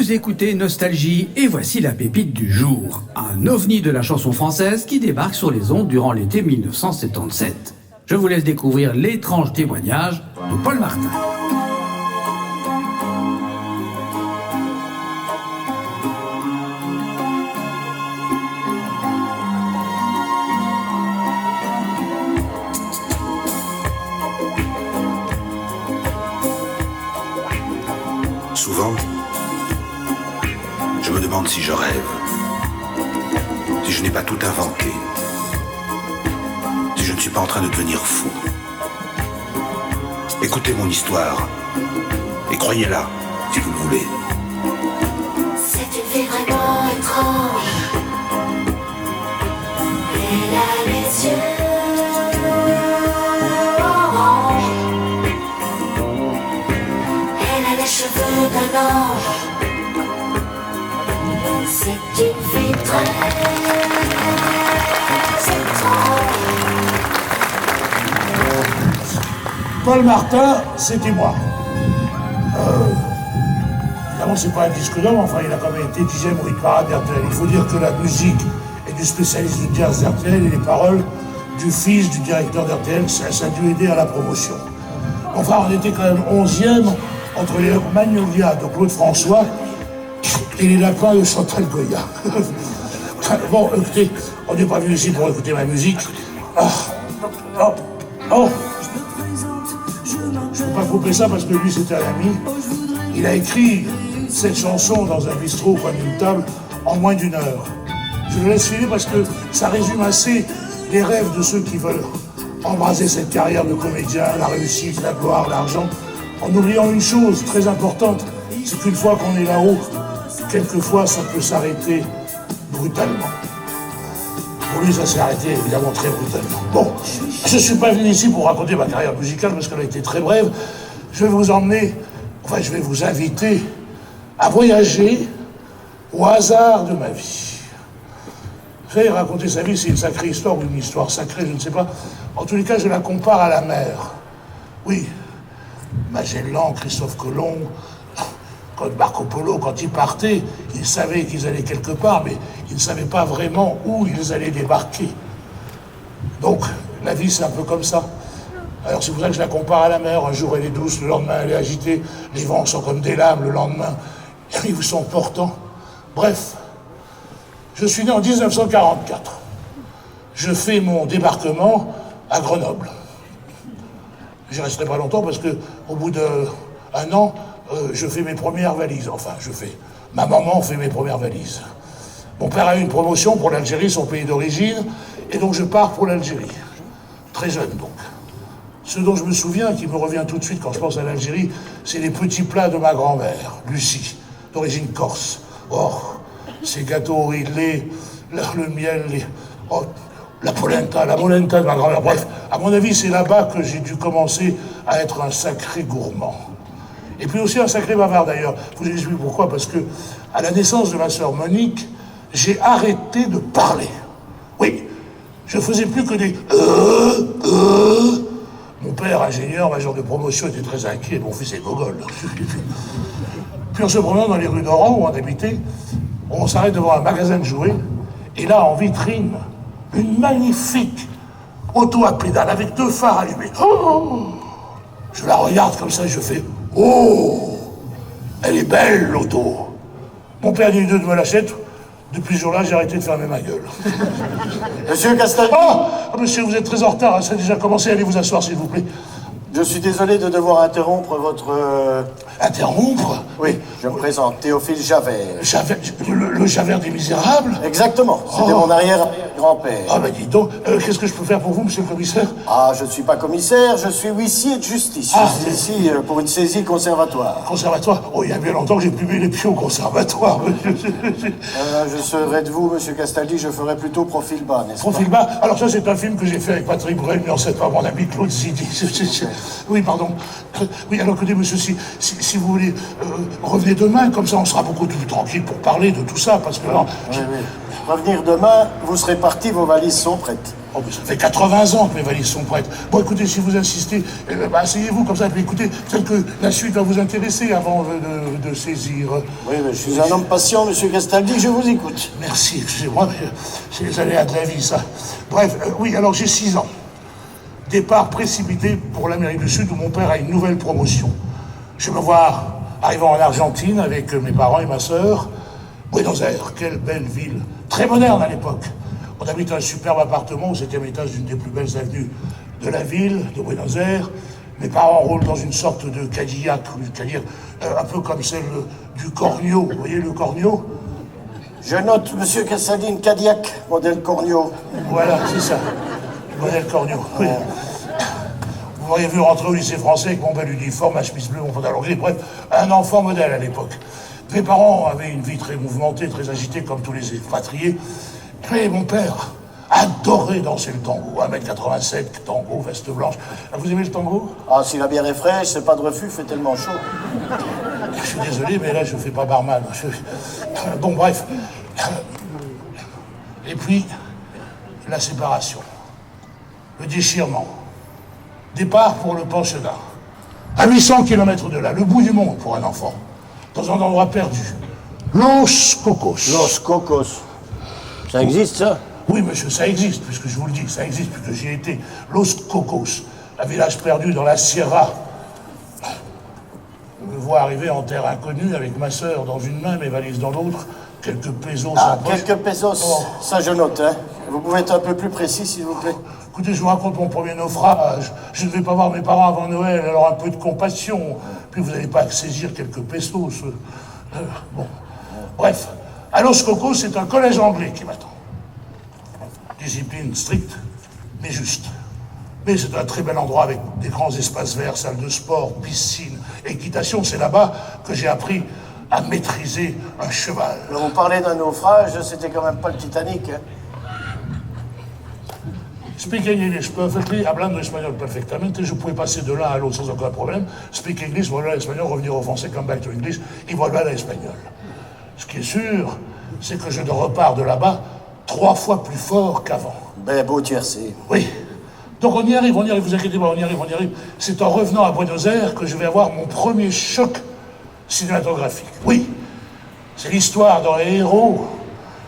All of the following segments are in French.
Vous écoutez Nostalgie et voici la pépite du jour. Un ovni de la chanson française qui débarque sur les ondes durant l'été 1977. Je vous laisse découvrir l'étrange témoignage de Paul Martin. Souvent, je me demande si je rêve, si je n'ai pas tout inventé, si je ne suis pas en train de devenir fou. Écoutez mon histoire et croyez-la si vous le voulez. C'est une fille vraiment étrange. Elle a les yeux orange. Elle a les cheveux d'un ange. C'est une fille très étrange. Paul Martin, c'était moi. Évidemment, c'est pas un disque d'homme, enfin, il a quand même été 10e au hit parade d'RTL. Il faut dire que la musique est du spécialiste du jazz d'RTL et les paroles du fils du directeur d'RTL, ça a dû aider à la promotion. Enfin, on était quand même 11e entre les Magnolias de Claude François et les lapins de Chantal Goya. Bon, écoutez, on n'est pas venu ici pour écouter ma musique. Je ne peux pas couper ça parce que lui, c'était un ami. Il a écrit cette chanson dans un bistrot au coin d'une table en moins d'1 heure. Je le laisse filer parce que ça résume assez les rêves de ceux qui veulent embraser cette carrière de comédien, la réussite, la gloire, l'argent, en oubliant une chose très importante, c'est qu'une fois qu'on est là-haut, quelquefois ça peut s'arrêter brutalement. Pour lui, ça s'est arrêté évidemment très brutalement. Bon, je ne suis pas venu ici pour raconter ma carrière musicale parce qu'elle a été très brève. Je vais vous emmener, je vais vous inviter à voyager au hasard de ma vie. Vous savez, raconter sa vie, c'est une sacrée histoire ou une histoire sacrée, je ne sais pas. En tous les cas, je la compare à la mer. Oui, Magellan, Christophe Colomb, Marco Polo, quand ils partaient, ils savaient qu'ils allaient quelque part, mais ils ne savaient pas vraiment où ils allaient débarquer. Donc, la vie, c'est un peu comme ça. Alors, c'est pour ça que je la compare à la mer. Un jour, elle est douce, le lendemain, elle est agitée. Les vents sont comme des lames, le lendemain, ils vous sont portants. Bref, je suis né en 1944. Je fais mon débarquement à Grenoble. Je ne resterai pas longtemps parce qu'au bout d'1 an, je fais mes premières valises. Ma maman fait mes premières valises. Mon père a eu une promotion pour l'Algérie, son pays d'origine, et donc je pars pour l'Algérie. Très jeune, donc. Ce dont je me souviens, qui me revient tout de suite quand je pense à l'Algérie, c'est les petits plats de ma grand-mère, Lucie, d'origine corse. Oh, ces gâteaux au riz de lait, le miel, la polenta de ma grand-mère. Bref, à mon avis, c'est là-bas que j'ai dû commencer à être un sacré gourmand. Et puis aussi un sacré bavard d'ailleurs. Je vous explique pourquoi. Parce que à la naissance de ma sœur Monique, j'ai arrêté de parler. Oui, je faisais plus que des Mon père, ingénieur, major de promotion, était très inquiet. Mon fils est gogol. Puis en se promenant dans les rues d'Oran où on habitait, on s'arrête devant un magasin de jouets. Et là, en vitrine, une magnifique auto à pédale avec 2 phares allumés. Oh, je la regarde comme ça et je fais « Oh, elle est belle, l'auto !» Mon père dit de me l'achète. Depuis ce jour-là, j'ai arrêté de fermer ma gueule. Monsieur Castaldi. Monsieur, vous êtes très en retard. Ça a déjà commencé. Allez vous asseoir, s'il vous plaît. Je suis désolé de devoir interrompre votre... Interrompre? Oui, je me présente, Théophile Javert. Le Javert des Misérables? Exactement, c'était mon arrière-grand-père. Ah ben dis donc, qu'est-ce que je peux faire pour vous, monsieur le commissaire? Ah, je ne suis pas commissaire, je suis huissier de justice. Je suis ici pour une saisie conservatoire. Conservatoire? Oh, il y a bien longtemps que j'ai plus mis les pieds au conservatoire, monsieur. Je serais de vous, monsieur Castaldi, je ferais plutôt Profil bas, n'est-ce pas? Profil bas? Alors ça, c'est un film que j'ai fait avec Patrick Bruel, mais en cette fois, mon ami Claude Zidi. Oui, pardon. Oui, alors écoutez, monsieur, si vous voulez, revenez demain, comme ça on sera beaucoup plus tranquille pour parler de tout ça, parce que alors... Oui. Revenir demain, vous serez parti, vos valises sont prêtes. Oh, mais ça fait 80 ans que mes valises sont prêtes. Bon, écoutez, si vous insistez, asseyez-vous comme ça, puis écoutez, peut-être que la suite va vous intéresser avant de saisir. Oui, mais je suis un homme patient, monsieur Castaldi, je vous écoute. Merci, excusez-moi, mais c'est les aléas de la vie, ça. Bref, oui, alors j'ai 6 ans. Départ précipité pour l'Amérique du Sud, où mon père a une nouvelle promotion. Je me vois arrivant en Argentine avec mes parents et ma sœur. Buenos Aires, quelle belle ville. Très moderne à l'époque. On habite un superbe appartement au 7e étage d'une des plus belles avenues de la ville, de Buenos Aires. Mes parents roulent dans une sorte de Cadillac, un peu comme celle du Cornio. Vous voyez le Cornio? Je note, monsieur Castaldi, une Cadillac, modèle Cornio. Voilà, c'est ça. Modèle Cornio, oui. Vous m'auriez vu rentrer au lycée français avec mon bel uniforme, ma chemise bleue, mon pantalon gris, bref, un enfant modèle à l'époque. Mes parents avaient une vie très mouvementée, très agitée, comme tous les expatriés. Mais mon père adorait danser le tango. 1m87, tango, veste blanche. Vous aimez le tango? Ah, si la bière est fraîche, c'est pas de refus, fait tellement chaud. Je suis désolé, mais là, je fais pas barman. Bon, bref. Et puis, la séparation. Le déchirement. Départ pour le pensionnat. À 800 km de là, le bout du monde pour un enfant. Dans un endroit perdu. Los Cocos. Los Cocos. Ça existe, ça? Oui, monsieur, ça existe, puisque je vous le dis, ça existe, puisque j'y ai été. Los Cocos, un village perdu dans la Sierra. Je me vois arriver en terre inconnue avec ma sœur dans une main, mes valises dans l'autre, quelques pesos en poche. Quelques pesos, Oh. ça je note, hein. Vous pouvez être un peu plus précis, s'il vous plaît? Écoutez, je vous raconte mon premier naufrage. Je ne vais pas voir mes parents avant Noël, alors un peu de compassion. Puis vous n'allez pas saisir quelques pesos. Bon. Bref, à Los Cocos, c'est un collège anglais qui m'attend. Discipline stricte, mais juste. Mais c'est un très bel endroit avec des grands espaces verts, salles de sport, piscine, équitation. C'est là-bas que j'ai appris à maîtriser un cheval. Vous parlez d'un naufrage, c'était quand même pas le Titanic, hein. Speak English perfectly, hablando espagnol perfectamente. Je pouvais passer de l'un à l'autre sans aucun problème. Speak English, volver à l'espagnol, revenir au français, come back to English, et volver à l'espagnol. Ce qui est sûr, c'est que je repars de là-bas 3 fois plus fort qu'avant. Ben, beau tiercé. Oui. Donc on y arrive, vous inquiétez pas, on y arrive. C'est en revenant à Buenos Aires que je vais avoir mon premier choc cinématographique. Oui, c'est l'histoire d'un héros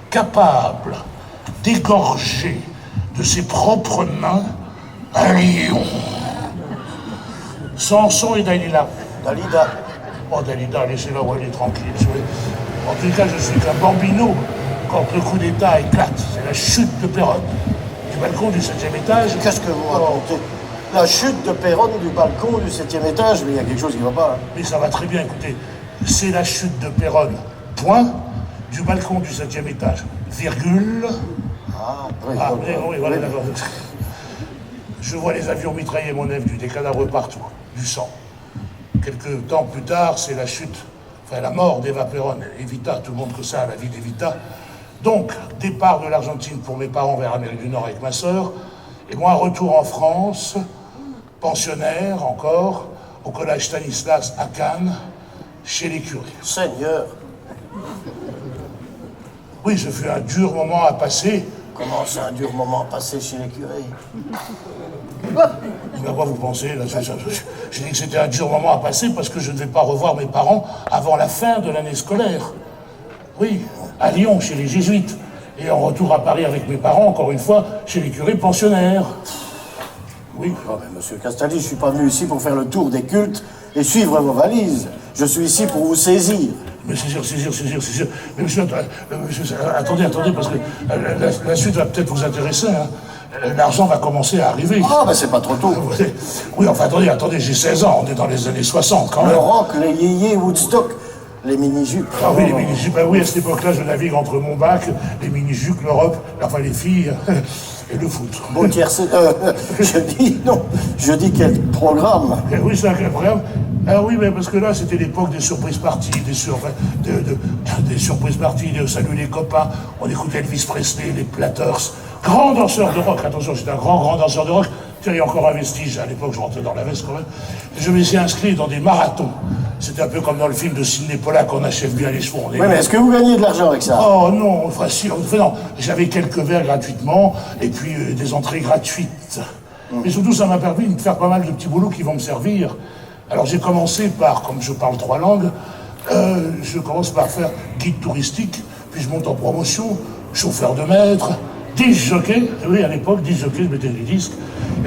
capable d'égorger de ses propres mains un lion. Samson et Dalila. Dalida. Oh Dalida, laissez-la où elle est tranquille. En tout cas, je suis qu'un bambino quand le coup d'État éclate. C'est la chute de Péronne. Du balcon du 7e étage. Qu'est-ce que vous racontez? La chute de Péronne du balcon du 7e étage, mais il y a quelque chose qui va pas, hein. Mais ça va très bien, écoutez. C'est la chute de Péronne, point, du balcon du 7e étage, virgule. Ah, oui, Oui, voilà, d'accord. Je vois les avions mitrailler mon avenue, des cadavres partout, du sang. Quelques temps plus tard, c'est la chute, enfin la mort d'Eva Perón, Evita, tout le monde que ça, la vie d'Evita. Donc, départ de l'Argentine pour mes parents vers l'Amérique du Nord avec ma sœur, et moi, retour en France, pensionnaire encore, au collège Stanislas à Cannes, chez les curés. Seigneur. Oui, ce fut un dur moment à passer. Comment c'est un dur moment à passer chez les curés? À quoi vous pensez là, je dis que c'était un dur moment à passer parce que je ne vais pas revoir mes parents avant la fin de l'année scolaire. Oui, à Lyon, chez les jésuites. Et en retour à Paris avec mes parents, encore une fois, chez les curés pensionnaires. Oui. Oh, mais monsieur Castaldi, je suis pas venu ici pour faire le tour des cultes et suivre vos valises. Je suis ici pour vous saisir. Mais c'est sûr. Mais monsieur, attendez, parce que la suite va peut-être vous intéresser, hein. L'argent va commencer à arriver. Ah, ben c'est pas trop tôt. Oui, enfin, attendez, j'ai 16 ans, on est dans les années 60 quand même. Le rock, les yéyés, Woodstock, les mini-jupes. Ah oui, les mini-jupes, ben oui, à cette époque-là, je navigue entre mon bac, les mini-jupes, l'Europe, enfin les filles, et le foot. Beau tiercé, je dis quel programme. Et oui, c'est un programme. Ah oui, mais parce que là, c'était l'époque des surprises parties, des surprises parties, de salut les copains, on écoutait Elvis Presley, les Platters, grand danseur de rock, attention, j'étais un grand danseur de rock, Tiens, il y a encore un vestige, à l'époque je rentrais dans la veste quand même. Je me suis inscrit dans des marathons. C'était un peu comme dans le film de Sidney Pollack, on achève bien les chevaux. Oui, mais est-ce que vous gagnez de l'argent avec ça? Oh non, enfin, si, enfin, non. J'avais quelques verres gratuitement, et puis des entrées gratuites. Mais surtout, ça m'a permis de faire pas mal de petits boulots qui vont me servir. Alors j'ai commencé par, comme je parle 3 langues, je commence par faire guide touristique, puis je monte en promotion, chauffeur de maître, disc jockey, oui à l'époque, disc jockey, je mettais des disques,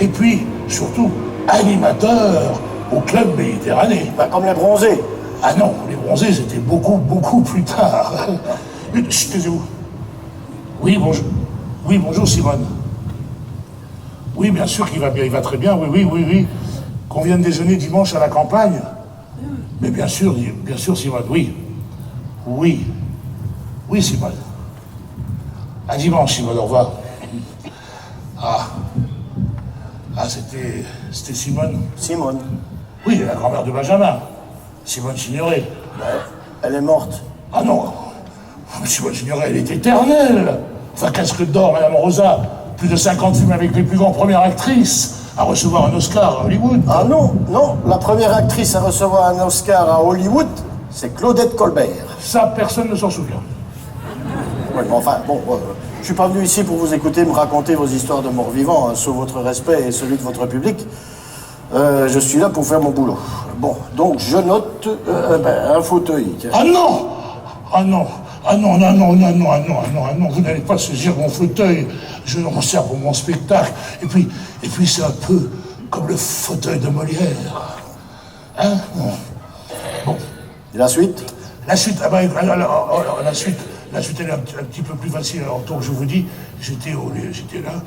et puis surtout animateur au club Méditerranée. Bah, comme les bronzés. Ah non, les bronzés c'était beaucoup plus tard. Chut, taisez-vous. Oui, bonjour. Oui, bonjour Simone. Oui, bien sûr qu'il va bien, il va très bien, oui. Qu'on vienne déjeuner dimanche à la campagne. Mais bien sûr Simone, oui. Oui, Simone. À dimanche, Simone, au revoir. Ah, c'était Simone. Simone. Oui, la grand-mère de Benjamin. Simone Signoret. Ouais, elle est morte. Ah non, Simone Signoret, elle est éternelle. Enfin, casque d'or, Madame Rosa. Plus de 50 films avec les plus grandes premières actrices à recevoir un Oscar à Hollywood. Ah non, la première actrice à recevoir un Oscar à Hollywood, c'est Claudette Colbert. Ça, personne ne s'en souvient. Oui, mais enfin, bon, je suis pas venu ici pour vous écouter me raconter vos histoires de morts-vivants, hein, sous votre respect et celui de votre public. Je suis là pour faire mon boulot. Bon, donc je note un fauteuil. Tiens. Ah non, vous n'allez pas saisir mon fauteuil. Je m'en sers pour mon spectacle. Et puis c'est un peu comme le fauteuil de Molière. Hein? Bon. Et la suite? La suite, alors, la suite elle est un petit peu plus facile. Alors, donc je vous dis, j'étais là,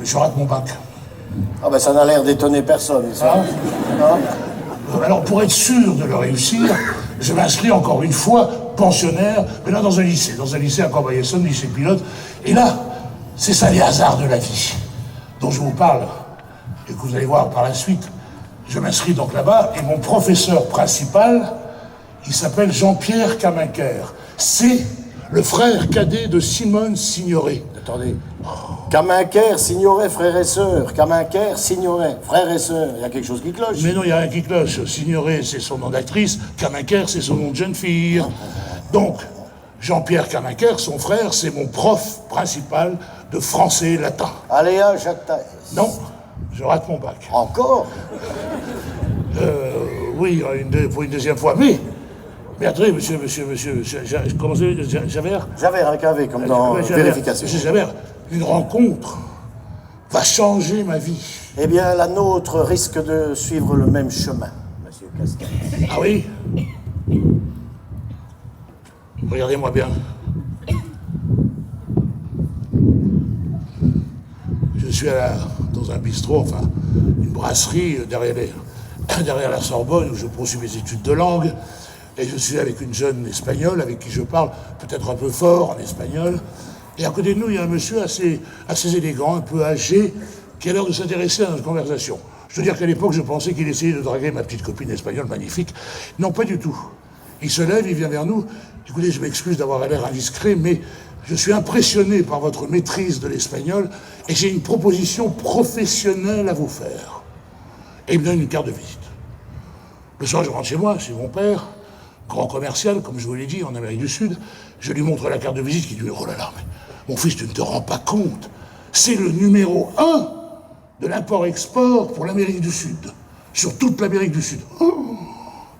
je rate mon bac. Ah ben ça n'a l'air d'étonner personne, ça. Alors pour être sûr de le réussir, je m'inscris encore une fois, pensionnaire, mais là dans un lycée à Corbeil-Essonnes, lycée pilote. Et là, c'est ça les hasards de la vie dont je vous parle, et que vous allez voir par la suite. Je m'inscris donc là-bas, et mon professeur principal, il s'appelle Jean-Pierre Camincker. C'est le frère cadet de Simone Signoret. Attendez. Camincker, Signoret, frères et sœurs. Camincker, Signoret, frères et sœurs. Il y a quelque chose qui cloche. Mais non, il n'y a rien qui cloche. Signoret, c'est son nom d'actrice. Camincker, c'est son nom de jeune fille. Donc, Jean-Pierre Camincker, son frère, c'est mon prof principal de français et latin. Aléa Jacques Taès. Non, je rate mon bac. Encore? Oui, pour une deuxième fois. Mais attendez, monsieur, comment ça s'appelle, Javert? Javert, avec un V, comme dans vérification. Monsieur Javert, une rencontre va changer ma vie. Eh bien, la nôtre risque de suivre le même chemin, monsieur Castel. Ah oui? Regardez-moi bien. Je suis dans un bistrot, enfin, une brasserie derrière la Sorbonne, où je poursuis mes études de langue. Et je suis avec une jeune espagnole avec qui je parle peut-être un peu fort en espagnol. Et à côté de nous, il y a un monsieur assez élégant, un peu âgé, qui a l'air de s'intéresser à notre conversation. Je veux dire qu'à l'époque, je pensais qu'il essayait de draguer ma petite copine espagnole magnifique. Non, pas du tout. Il se lève, il vient vers nous. Écoutez, je m'excuse d'avoir l'air indiscret, mais je suis impressionné par votre maîtrise de l'espagnol et j'ai une proposition professionnelle à vous faire. Et il me donne une carte de visite. Le soir, je rentre chez moi, chez mon père, grand commercial, comme je vous l'ai dit, en Amérique du Sud. Je lui montre la carte de visite qui dit « Oh là là, mais mon fils, tu ne te rends pas compte. C'est le numéro 1 de l'import-export pour l'Amérique du Sud. Sur toute l'Amérique du Sud. Oh !»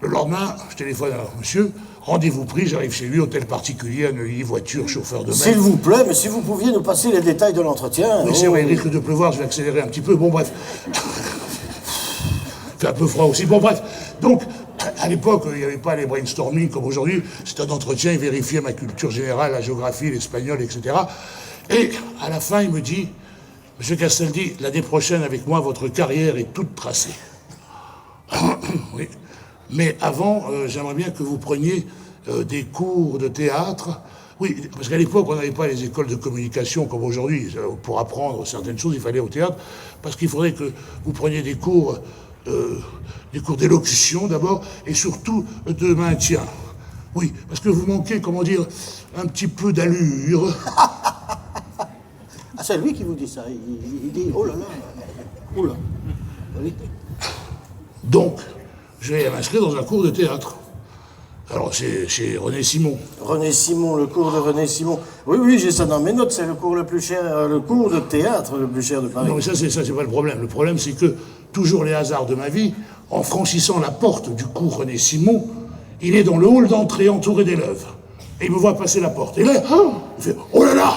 Le lendemain, je téléphone à monsieur, rendez-vous pris, j'arrive chez lui, hôtel particulier à Neuilly, voiture, chauffeur de mer. S'il vous plaît, mais si vous pouviez nous passer les détails de l'entretien. Oui, c'est vrai, il risque de pleuvoir, je vais accélérer un petit peu. Bon, bref. Il fait un peu froid aussi. Bon, bref. Donc, à l'époque, il n'y avait pas les brainstorming comme aujourd'hui. C'était un entretien, il vérifiait ma culture générale, la géographie, l'espagnol, etc. Et à la fin, il me dit, monsieur Castaldi, l'année prochaine, avec moi, votre carrière est toute tracée. Oui. Mais avant, j'aimerais bien que vous preniez des cours de théâtre. Oui, parce qu'à l'époque, on n'avait pas les écoles de communication comme aujourd'hui. Pour apprendre certaines choses, il fallait au théâtre. Parce qu'il faudrait que vous preniez des cours d'élocution d'abord, et surtout de maintien. Oui, parce que vous manquez, comment dire, un petit peu d'allure. Ah, c'est lui qui vous dit ça. Il dit, oh là là. Oula. Oui. Donc, je vais m'inscrire dans un cours de théâtre. Alors, c'est chez René Simon. René Simon, le cours de René Simon. Oui, oui, j'ai ça dans mes notes, c'est le cours le plus cher, le cours de théâtre le plus cher de Paris. Non, mais ça, c'est pas le problème. Le problème, c'est que, toujours les hasards de ma vie, en franchissant la porte du cours René Simon, il est dans le hall d'entrée entouré d'élèves. Et il me voit passer la porte. Et là, il fait « Oh là là !»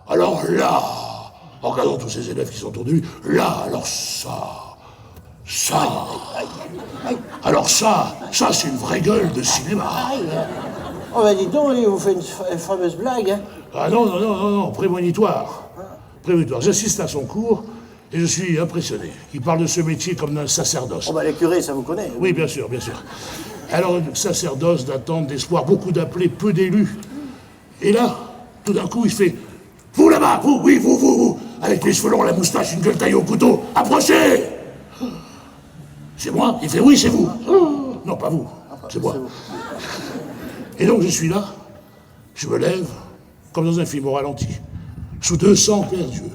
Alors là, en regardant tous ces élèves qui sont autour de lui, là, alors ça... Alors ça, c'est une vraie gueule de cinéma. Oh bah dis donc, il vous fait une fameuse blague, hein. Ah non, prémonitoire. Prémonitoire. J'assiste à son cours et je suis impressionné. Il parle de ce métier comme d'un sacerdoce. Oh bah les curés, ça vous connaît. Oui, bien sûr, bien sûr. Alors, sacerdoce, d'attente, d'espoir, beaucoup d'appelés, peu d'élus. Et là, tout d'un coup, il fait « Vous là-bas, vous, oui, vous, avec les cheveux longs, la moustache, une gueule taillée au couteau, approchez !» C'est moi? Il fait oui, c'est vous. Non, pas vous, c'est moi. Et donc je suis là, je me lève, comme dans un film au ralenti, sous 200 paires d'yeux.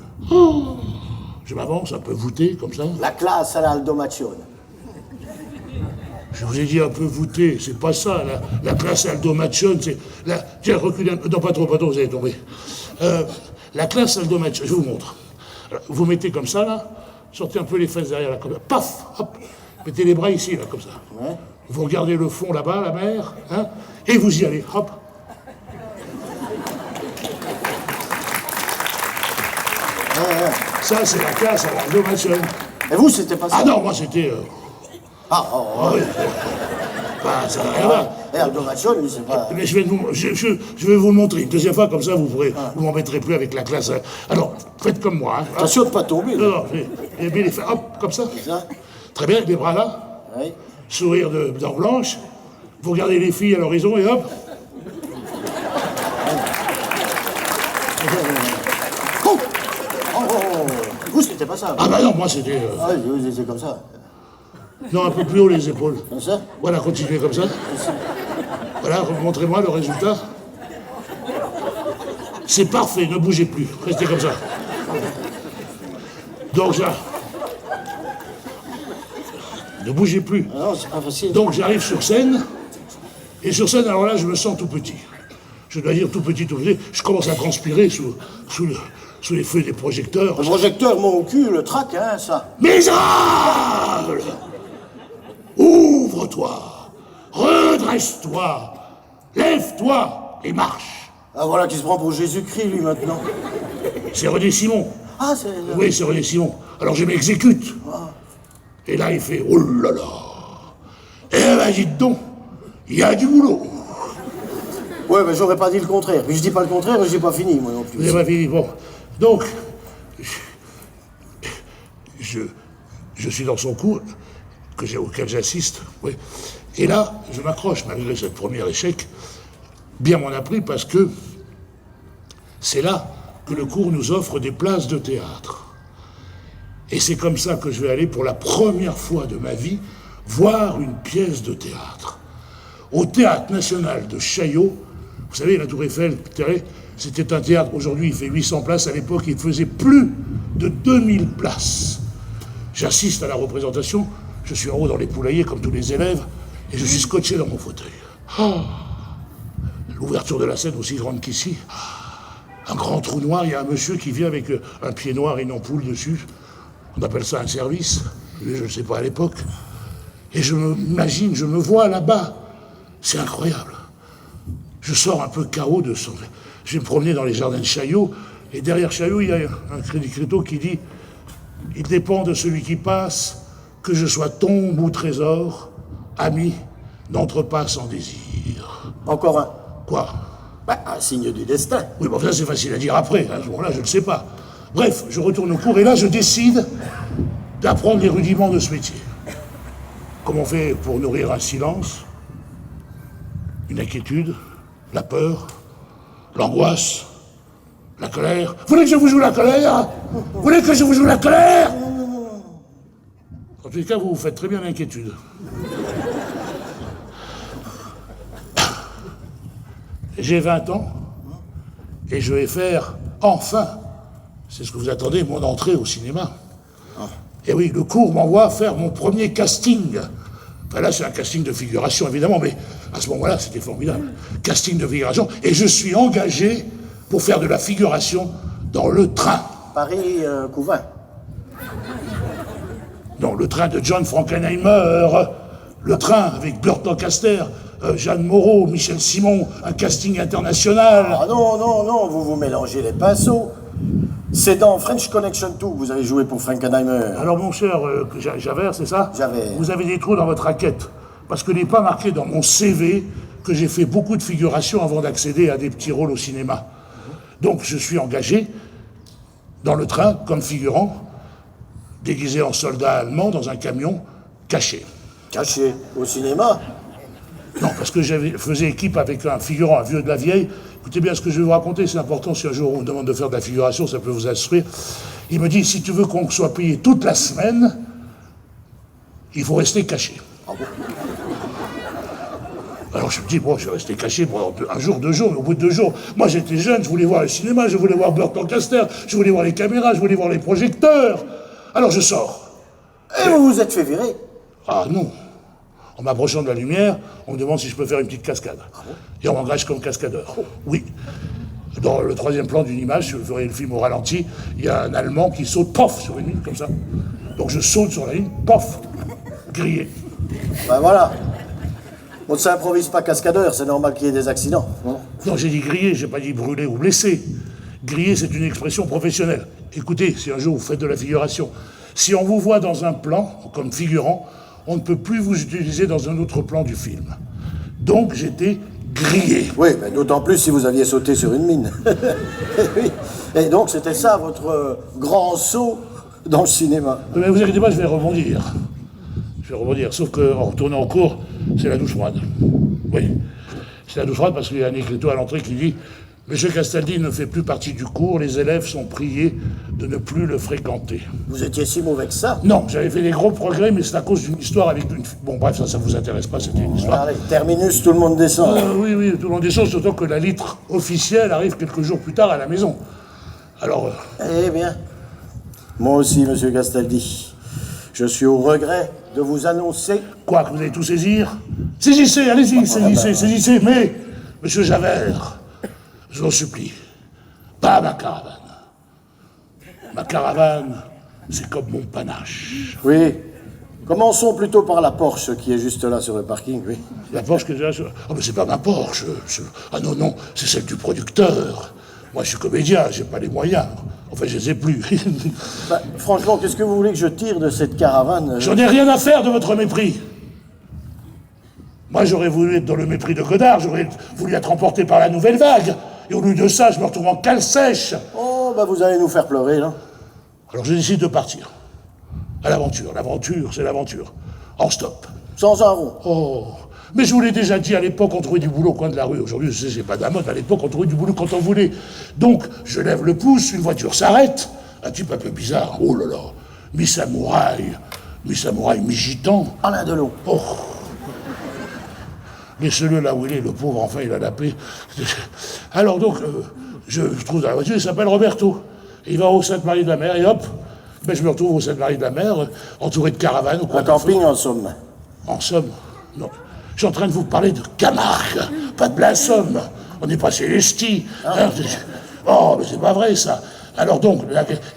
Je m'avance un peu voûté, comme ça. La classe à l'Aldo Macione. Je vous ai dit un peu voûté, c'est pas ça, la classe Aldo Macione, c'est... Tiens, reculez un peu, non, pas trop, vous allez tomber. La classe Aldo Macione, je vous montre. Alors, vous mettez comme ça, là, sortez un peu les fesses derrière, là, comme ça, paf, hop. Mettez les bras ici, là, comme ça. Ouais. Vous regardez le fond, là-bas, la mer, hein, et vous y allez, hop. Ouais. Ça, c'est la classe à l'Aldo Macione. Et vous, c'était pas ça? Ah non, moi, c'était... Ah oui. Bah, ça n'a rien à voir. Et Aldo Macione, lui, c'est pas... Mais je vais vous le montrer. Une deuxième fois, comme ça, vous m'embêterez plus avec la classe. Alors, faites comme moi. Hein. Attention de pas tomber. Non, et bien les faire, hop, comme ça. Ça. Très bien, les bras là. Oui. Sourire de dents blanches. Vous regardez les filles à l'horizon et hop. Vous, c'était pas ça. Ah bah non, moi c'était... Ah oui, vous étiez comme ça. Non, un peu plus haut les épaules. Comme ça. Voilà, continuez comme ça. Voilà, montrez-moi le résultat. C'est parfait, ne bougez plus. Restez comme ça. Donc ça... Ne bougez plus. Ah non, c'est pas facile. Donc j'arrive sur scène, et sur scène, alors là, je me sens tout petit. Je dois dire tout petit. Je commence à transpirer sous les feux des projecteurs. Le projecteur, mon cul, le trac, hein, ça. Misérable! Ouvre-toi, redresse-toi, lève-toi et marche. Ah voilà qui se prend pour Jésus-Christ, lui, maintenant. C'est René Simon. Ah, c'est... Oui, c'est René Simon. Alors je m'exécute. Et là, il fait, oh là là. Eh ben, dites donc, il y a du boulot. Ouais, mais j'aurais pas dit le contraire. Puis je dis pas le contraire, mais j'ai pas fini, moi non plus. Vous n'avez pas fini, bon. Donc, je suis dans son cours, auquel j'assiste, oui. Et là, je m'accroche, malgré ce premier échec, bien m'en a pris, parce que c'est là que le cours nous offre des places de théâtre. Et c'est comme ça que je vais aller, pour la première fois de ma vie, voir une pièce de théâtre. Au Théâtre National de Chaillot, vous savez, la Tour Eiffel, c'était un théâtre, aujourd'hui il fait 800 places, à l'époque il faisait plus de 2000 places. J'assiste à la représentation, je suis en haut dans les poulaillers comme tous les élèves, et je suis scotché dans mon fauteuil. L'ouverture de la scène aussi grande qu'ici. Un grand trou noir, il y a un monsieur qui vient avec un pied noir et une ampoule dessus. On appelle ça un service, je ne sais pas à l'époque. Et je m'imagine, je me vois là-bas. C'est incroyable. Je sors un peu KO de son... Je vais me promener dans les jardins de Chaillot, et derrière Chaillot, il y a un crédit-créto qui dit « Il dépend de celui qui passe, que je sois tombe ou trésor, ami, n'entre pas sans désir. » Encore un. Quoi? Bah, un signe du destin. Oui, bon, ça c'est facile à dire après, à ce moment-là, je ne sais pas. Bref, je retourne au cours, et là, je décide d'apprendre les rudiments de ce métier. Comment on fait pour nourrir un silence, une inquiétude, la peur, l'angoisse, la colère. Vous voulez que je vous joue la colère? Vous voulez que je vous joue la colère? En tous les cas, vous faites très bien l'inquiétude. J'ai 20 ans, et je vais faire, enfin, c'est ce que vous attendez, mon entrée au cinéma. Et oui, le cours m'envoie faire mon premier casting. Enfin, là, c'est un casting de figuration, évidemment, mais à ce moment-là, c'était formidable. Casting de figuration, et je suis engagé pour faire de la figuration dans le train. Paris-Couvain. Non, le train de John Frankenheimer, le train avec Burt Lancaster, Jeanne Moreau, Michel Simon, un casting international. Ah non, vous mélangez les pinceaux. C'est dans French Connection 2 que vous avez joué pour Frankenheimer. Alors mon cher Javert, c'est ça? Javert. Vous avez des trous dans votre raquette, parce que n'est pas marqué dans mon CV que j'ai fait beaucoup de figuration avant d'accéder à des petits rôles au cinéma. Donc je suis engagé dans le train comme figurant, déguisé en soldat allemand dans un camion caché. Caché au cinéma? Non, parce que faisais équipe avec un figurant, un vieux de la vieille. Écoutez bien ce que je vais vous raconter, c'est important, si un jour on me demande de faire de la figuration, ça peut vous instruire. Il me dit, si tu veux qu'on soit payé toute la semaine, il faut rester caché. Ah bon? Alors je me dis, bon, je vais rester caché pendant un jour, 2 jours, mais au bout de 2 jours, moi j'étais jeune, je voulais voir le cinéma, je voulais voir Burt Lancaster, je voulais voir les caméras, je voulais voir les projecteurs. Alors je sors. Et vous vous êtes fait virer? Ah non. En m'approchant de la lumière, on me demande si je peux faire une petite cascade. Ah bon? Et on m'engage comme cascadeur. Oui. Dans le 3e plan d'une image, si vous verrez le film au ralenti, il y a un Allemand qui saute, pof, sur une ligne, comme ça. Donc je saute sur la ligne, pof, grillé. Ben voilà. On ne s'improvise pas cascadeur, c'est normal qu'il y ait des accidents. Non, j'ai dit grillé, j'ai pas dit brûlé ou blessé. Grillé, c'est une expression professionnelle. Écoutez, si un jour vous faites de la figuration, si on vous voit dans un plan, comme figurant, on ne peut plus vous utiliser dans un autre plan du film. Donc j'étais grillé. Oui, mais d'autant plus si vous aviez sauté sur une mine. Oui. Et donc c'était ça votre grand saut dans le cinéma. Mais vous inquiétez pas, je vais rebondir. Je vais rebondir, sauf qu'en retournant en cours, c'est la douche froide. Oui, c'est la douche froide parce qu'il y a un écriteau à l'entrée qui dit « Monsieur Castaldi ne fait plus partie du cours, les élèves sont priés de ne plus le fréquenter. » Vous étiez si mauvais que ça? Non, j'avais fait des gros progrès, mais c'est à cause d'une histoire avec une... Bon, bref, ça vous intéresse pas, c'était une histoire. Allez, terminus, tout le monde descend. Oui, tout le monde descend, surtout que la lettre officielle arrive quelques jours plus tard à la maison. Alors... Eh bien, moi aussi, monsieur Castaldi, je suis au regret de vous annoncer... Quoi, que vous allez tout saisir? Saisissez, allez-y, saisissez, mais, monsieur Javert, je vous en supplie, pas ma caravane. Ma caravane, c'est comme mon panache. Oui. Commençons plutôt par la Porsche qui est juste là sur le parking, oui. La Porsche que j'ai là... Oh, mais c'est pas ma Porsche. Ah non, c'est celle du producteur. Moi, je suis comédien, j'ai pas les moyens. Enfin, je les ai plus. Bah, franchement, qu'est-ce que vous voulez que je tire de cette caravane? J'en ai rien à faire de votre mépris. Moi, j'aurais voulu être dans le mépris de Godard, j'aurais voulu être emporté par la nouvelle vague. Et au lieu de ça, je me retrouve en cale sèche. Oh, bah vous allez nous faire pleurer, là. Alors, je décide de partir. À l'aventure. L'aventure, c'est l'aventure. En stop. Sans un rond. Oh, mais je vous l'ai déjà dit, à l'époque, on trouvait du boulot au coin de la rue. Aujourd'hui, je sais, c'est pas de la mode. À l'époque, on trouvait du boulot quand on voulait. Donc, je lève le pouce, une voiture s'arrête. Un type un peu bizarre. Oh là là. Mi-samouraï, mi-gitan. Alain Delon. Oh. Laissez-le là où il est, le pauvre, enfin, il a la paix. Alors donc, je trouve dans la voiture, il s'appelle Roberto. Il va au Sainte-Marie-de-la-Mer, et hop, ben, je me retrouve au Sainte-Marie-de-la-Mer, entouré de caravanes. Un camping en Somme. En Somme? Non. Je suis en train de vous parler de Camargue, pas de la Somme. On n'est pas chez les Stis. Hein. Oh, mais c'est pas vrai, ça. Alors donc,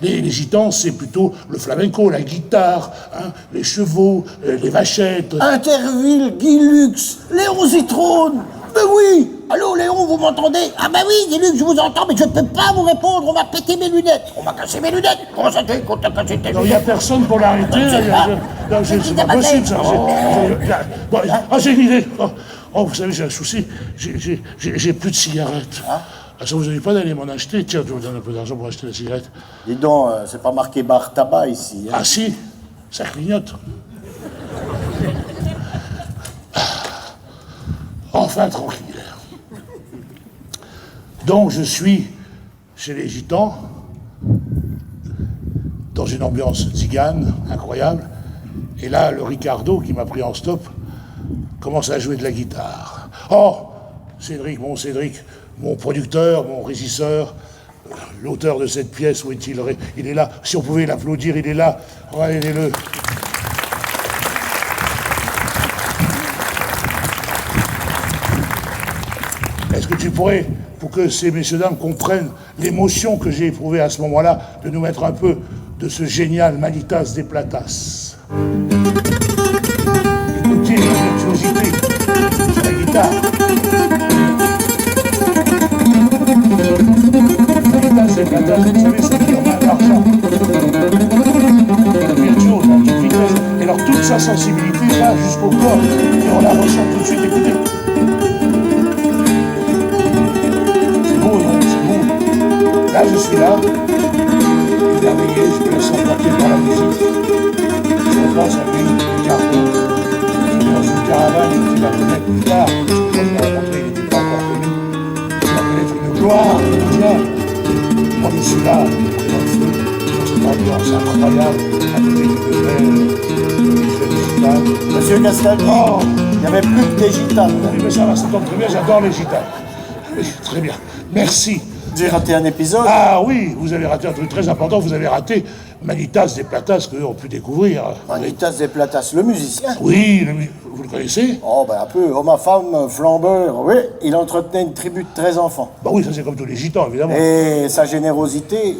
les gitans, c'est plutôt le flamenco, la guitare, hein, les chevaux, les vachettes. Interville, Guy Lux, Léon Zitrone. Mais oui. Allô, Léon, vous m'entendez? Ah bah oui, Guy Lux, je vous entends, mais je ne peux pas vous répondre. On m'a pété mes lunettes. On m'a cassé mes lunettes. Comment ça fait qu'on t'a cassé tes lunettes? Non, il n'y a personne pour l'arrêter. C'est pas possible, ça. Ah, j'ai une idée. Oh, vous savez, j'ai un souci. J'ai plus de cigarettes. Ah, ça vous n'avez pas d'aller m'en acheter? Tiens, je vous donne un peu d'argent pour acheter la cigarette. Dis donc, c'est pas marqué bar tabac ici. Hein. Ah si, ça clignote. Enfin tranquille. Donc je suis chez les gitans, dans une ambiance tzigane incroyable, et là, le Ricardo, qui m'a pris en stop, commence à jouer de la guitare. Oh, Cédric, mon producteur, mon régisseur, l'auteur de cette pièce, où est-il? Il est là. Si on pouvait l'applaudir, il est là. Regardez-le. Est-ce que tu pourrais, pour que ces messieurs-dames comprennent l'émotion que j'ai éprouvée à ce moment-là, de nous mettre un peu de ce génial Manitas de Platas? Écoutez la virtuosité sur la guitare. Manitas de Platas, vous savez, c'est qui en main d'argent. Virtuose, à toute vitesse. Et alors toute sa sensibilité va jusqu'au corps. Et on la ressent tout de suite. Écoutez. Là, je suis là, émerveillé, je me laisse emporter par la musique. Je pense à lui, Carton, qui est dans une caravane, qui va connaître plus tard, parce que quand je l'ai rencontré, il n'était pas encore connu. Il va connaître une gloire mondiale. Moi, je suis là, dans le feu, dans cette ambiance incroyable, à côté d'une belle gitane. Monsieur Castaldi, il n'y avait plus que des gitanes. Oui, mais ça va, ça tombe très bien, j'adore les gitanes. Oui, très bien, merci. J'ai raté un épisode. Ah oui, vous avez raté un truc très important, vous avez raté Manitas de Platas, qu'eux ont pu découvrir. Manitas de Platas, le musicien. Oui, vous le connaissez? Oh, ben un peu. Homme à femme, flambeur. Oui, il entretenait une tribu de 13 enfants. Bah oui, ça c'est comme tous les gitans, évidemment. Et sa générosité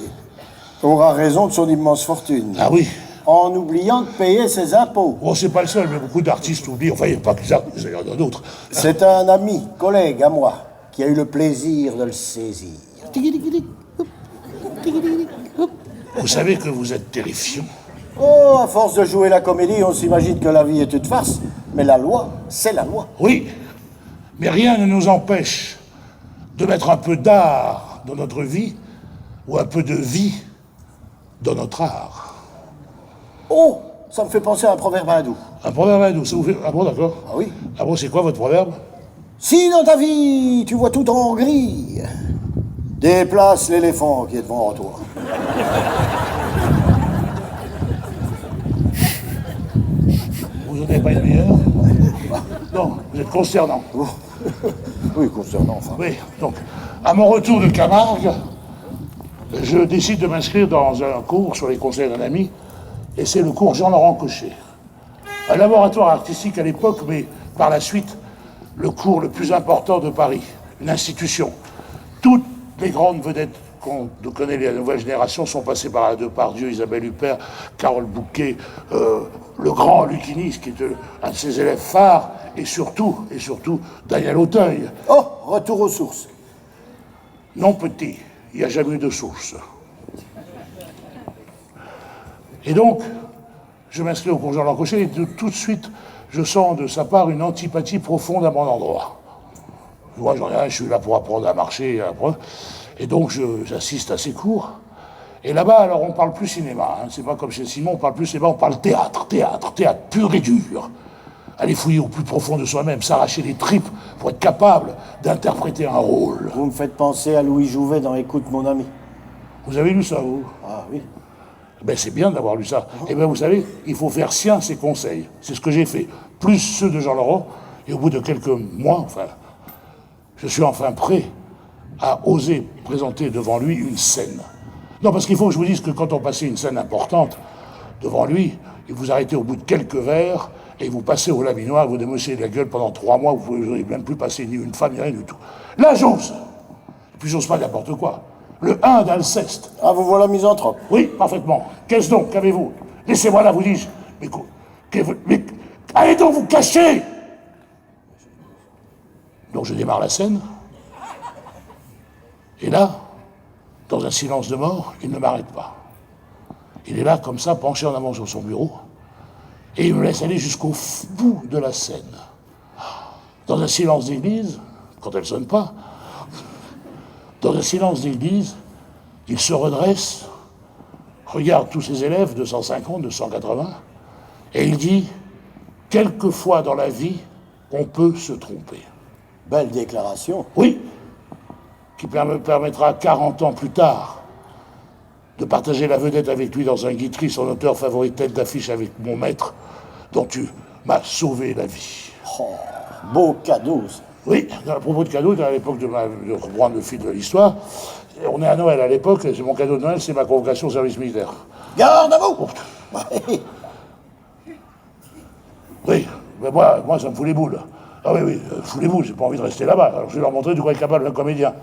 aura raison de son immense fortune. Ah oui. En oubliant de payer ses impôts. Oh, c'est pas le seul, mais beaucoup d'artistes oublient. Enfin, il n'y a pas que ça, il y en a d'autres. C'est un ami, collègue à moi, qui a eu le plaisir de le saisir. Vous savez que vous êtes terrifiant. Oh, à force de jouer la comédie, on s'imagine que la vie est une farce. Mais la loi, c'est la loi. Oui, mais rien ne nous empêche de mettre un peu d'art dans notre vie, ou un peu de vie dans notre art. Oh, ça me fait penser à un proverbe hindou. Un proverbe hindou, ça vous fait... Ah bon, d'accord. Ah oui. Ah bon, c'est quoi votre proverbe? Si dans ta vie, tu vois tout en gris, déplace l'éléphant qui est devant toi. Vous n'en avez pas une meilleure? Non, vous êtes concernant. Oh. Oui, concernant, enfin. Oui, donc, à mon retour de Camargue, je décide de m'inscrire dans un cours sur les conseils d'un ami, et c'est le cours Jean-Laurent Cochet. Un laboratoire artistique à l'époque, mais par la suite, le cours le plus important de Paris, une institution. Toutes les grandes vedettes qu'on connaît, la nouvelle génération, sont passées par là. Depardieu, Isabelle Huppert, Carole Bouquet, le grand Lucchini, qui est un de ses élèves phares, et surtout, Daniel Auteuil. Oh, retour aux sources. Non, petit, il n'y a jamais eu de source. Et donc, je m'inscris au cours Jean-Laurent Cochet, et tout de suite, je sens de sa part une antipathie profonde à mon endroit. Moi, j'en ai rien, je suis là pour apprendre à marcher, et donc j'assiste à ses cours. Et là-bas, alors, on parle plus cinéma, hein. C'est pas comme chez Simon, on parle plus cinéma, on parle théâtre pur et dur. Aller fouiller au plus profond de soi-même, s'arracher les tripes pour être capable d'interpréter un rôle. Vous me faites penser à Louis Jouvet dans Écoute mon ami. Vous avez lu ça, vous? Ah oui. Ben, c'est bien d'avoir lu ça. Et bien, vous savez, il faut faire sien ses conseils. C'est ce que j'ai fait. Plus ceux de Jean-Laurent. Et au bout de quelques mois, enfin, je suis enfin prêt à oser présenter devant lui une scène. Non, parce qu'il faut que je vous dise que quand on passait une scène importante devant lui, il vous arrêtait au bout de quelques vers et vous passez au laminoir, vous démoncez de la gueule pendant 3 mois, vous ne pouvez même plus passer ni une femme, ni rien du tout. Là, j'ose. Et puis j'ose pas n'importe quoi. Le 1 d'Alceste. Ah, vous voilà misanthrope. Oui, parfaitement. Qu'est-ce donc? Qu'avez-vous? Laissez-moi là, vous dis-je. Mais allez donc vous cacher! Donc je démarre la scène. Et là, dans un silence de mort, il ne m'arrête pas. Il est là, comme ça, penché en avant sur son bureau. Et il me laisse aller jusqu'au bout de la scène. Dans un silence d'église, quand elle sonne pas, dans un silence d'église, il se redresse, regarde tous ses élèves, 250, 280, et il dit « Quelquefois dans la vie, on peut se tromper. » Belle déclaration. Oui, qui me permettra 40 ans plus tard de partager la vedette avec lui dans un Guitry, son auteur favori, tête d'affiche avec mon maître, dont tu m'as sauvé la vie. Oh, beau cadeau, ça. Oui, à propos de cadeaux, à l'époque de reprendre le fil de l'histoire, on est à Noël à l'époque, et mon cadeau de Noël, c'est ma convocation au service militaire. Garde à vous. Oui, mais moi, ça me fout les boules. Ah oui, ça me fout les boules, j'ai pas envie de rester là-bas. Alors je vais leur montrer de quoi est capable un comédien.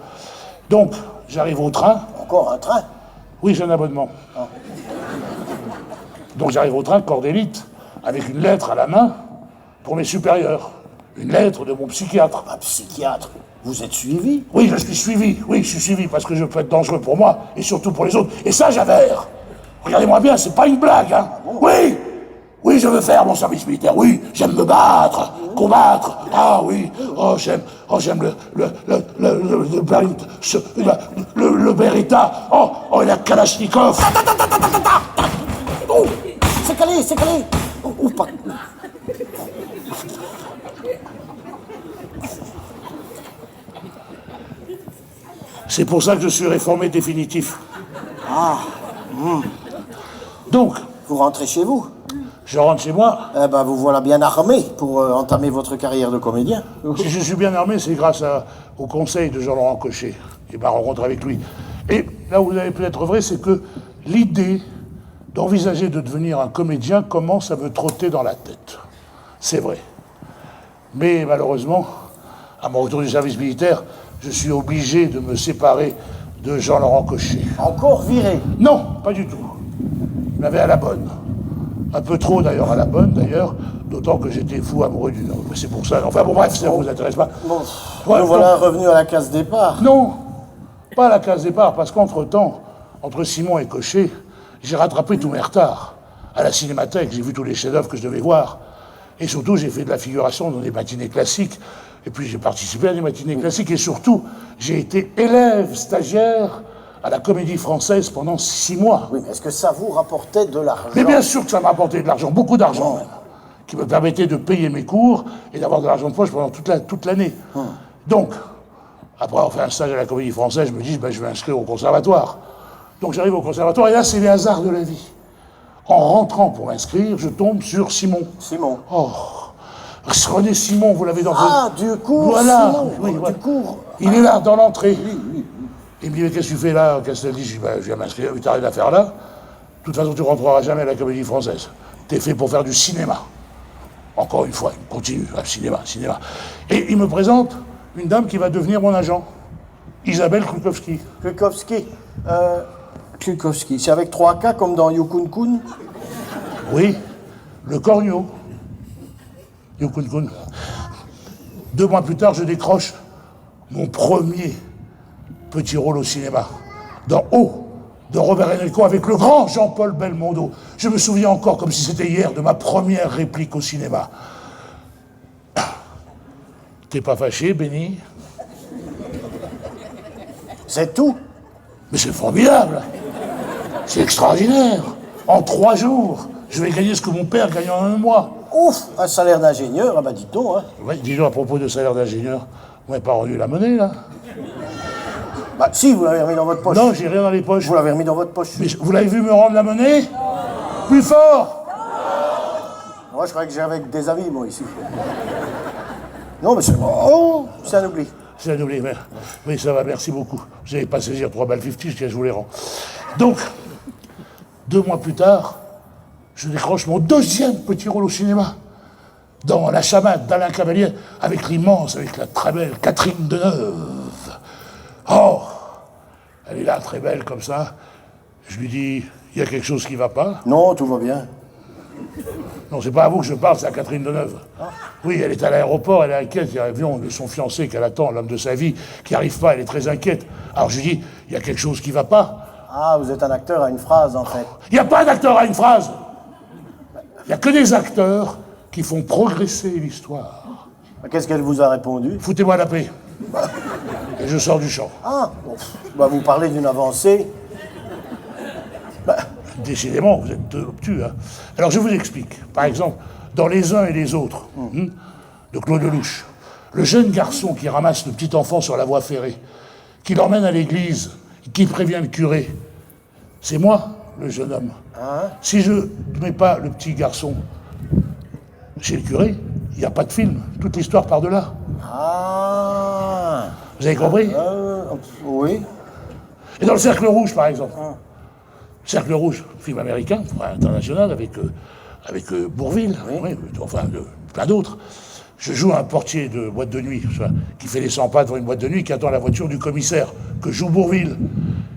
Donc, j'arrive au train. Encore un train? Oui, j'ai un abonnement. Donc j'arrive au train, corps d'élite, avec une lettre à la main pour mes supérieurs. Une lettre de mon psychiatre. Un psychiatre? Vous êtes suivi? Oui, je suis suivi parce que je peux être dangereux pour moi et surtout pour les autres. Et ça, j'avère. Regardez-moi bien, c'est pas une blague, hein. Oui, je veux faire mon service militaire. Oui, j'aime me battre, combattre. Ah oui, j'aime le Beretta. Oh, et la Kalachnikov. Oh, c'est calé. Oh, pas... C'est pour ça que je suis réformé définitif. Donc, Vous rentrez chez vous? je rentre chez moi. Eh ben, vous voilà bien armé pour entamer votre carrière de comédien. Si je suis bien armé, c'est grâce au conseil de Jean-Laurent Cochet et ma rencontre avec lui. Et là où vous avez peut-être vrai, c'est que l'idée d'envisager de devenir un comédien commence à me trotter dans la tête. C'est vrai. Mais malheureusement, à mon retour du service militaire, je suis obligé de me séparer de Jean-Laurent Cochet. Encore viré? Non, pas du tout. Il m'avait à la bonne. Un peu trop d'ailleurs à la bonne, d'autant que j'étais fou amoureux d'une autre. Mais c'est pour ça. Enfin bon, bref, ça ne vous intéresse pas. Bon, Ouais, nous voilà revenus à la case départ. Non, pas à la case départ, parce qu'entre-temps, entre Simon et Cochet, j'ai rattrapé tous mes retards. À la Cinémathèque, j'ai vu tous les chefs-d'œuvre que je devais voir. Et surtout, j'ai fait de la figuration dans des matinées classiques. Et puis, j'ai participé à des matinées classiques. Et surtout, j'ai été élève stagiaire à la Comédie Française pendant 6 mois. Oui, mais est-ce que ça vous rapportait de l'argent? Mais bien sûr que ça m'a apporté de l'argent, beaucoup d'argent même, qui me permettait de payer mes cours et d'avoir de l'argent de poche pendant toute l'année. Donc, après avoir fait un stage à la Comédie Française, je me dis, je vais m'inscrire au conservatoire. Donc j'arrive au conservatoire et là, c'est les hasards de la vie. En rentrant pour m'inscrire, je tombe sur Simon. Simon. Oh, René Simon, vous l'avez dans Ah, du cours, Voilà, Simon. oui, Du voilà. cours. Il est là, dans l'entrée. Il me dit, mais qu'est-ce que tu fais là, Castaldi? Je dis, je viens m'inscrire, mais t'as rien à faire là. De toute façon, tu rentreras jamais à la Comédie Française. T'es fait pour faire du cinéma. Encore une fois, il continue, cinéma. Et il me présente une dame qui va devenir mon agent, Isabelle Krukowski. Krukowski, c'est avec 3 K comme dans Yukun Kun? Oui, le corneau. Yukun Kun. 2 mois plus tard, je décroche mon premier petit rôle au cinéma, dans O, de Robert Enrico, avec le grand Jean-Paul Belmondo. Je me souviens encore, comme si c'était hier, de ma première réplique au cinéma. T'es pas fâché, Benny? C'est tout? Mais c'est formidable! C'est extraordinaire! En 3 jours, je vais gagner ce que mon père gagne en 1 mois. Ouf, un salaire d'ingénieur, ah bah dites-donc, hein. Ouais, dis-donc, à propos de salaire d'ingénieur, vous m'avez pas rendu la monnaie, là? Bah si, vous l'avez remis dans votre poche. Non, j'ai rien dans les poches. Vous l'avez remis dans votre poche. Mais vous l'avez vu me rendre la monnaie? Plus fort! Moi, je croyais que j'avais des amis, moi, ici. Non, mais c'est... Oh, c'est un oubli. C'est un oubli, mais... Oui, ça va, merci beaucoup. Vous n'avez pas saisir 3 balles 50, je vous les rends. Donc, 2 mois plus tard, je décroche mon 2e petit rôle au cinéma. Dans La Chamade d'Alain Cavalier, avec la très belle Catherine Deneuve. Oh, elle est là, très belle comme ça. Je lui dis, il y a quelque chose qui ne va pas? Non, tout va bien. Non, c'est pas à vous que je parle, c'est à Catherine Deneuve. Oui, elle est à l'aéroport, elle est inquiète. Il y a l'avion de son fiancé qu'elle attend, l'homme de sa vie, qui n'arrive pas, elle est très inquiète. Alors je lui dis, il y a quelque chose qui ne va pas. Ah, vous êtes un acteur à une phrase, en fait. Il n'y a pas d'acteur à une phrase. Il n'y a que des acteurs qui font progresser l'histoire. Qu'est-ce qu'elle vous a répondu? Foutez-moi la paix. Et je sors du champ. Ah, bon, bah vous parlez d'une avancée. Décidément, vous êtes obtus. Hein. Alors je vous explique. Par exemple, dans Les uns et les autres, de Claude Lelouch, le jeune garçon qui ramasse le petit enfant sur la voie ferrée, qui l'emmène à l'église, qui prévient le curé, c'est moi, le jeune homme. Si je ne mets pas le petit garçon chez le curé, il n'y a pas de film. Toute l'histoire part de là. Ah. Vous avez compris? Oui. Et dans le Cercle Rouge, par exemple. Cercle Rouge, film américain, international, avec Bourvil, oui, enfin plein d'autres. Je joue un portier de boîte de nuit, qui fait les 100 pas devant une boîte de nuit, qui attend la voiture du commissaire, que joue Bourvil.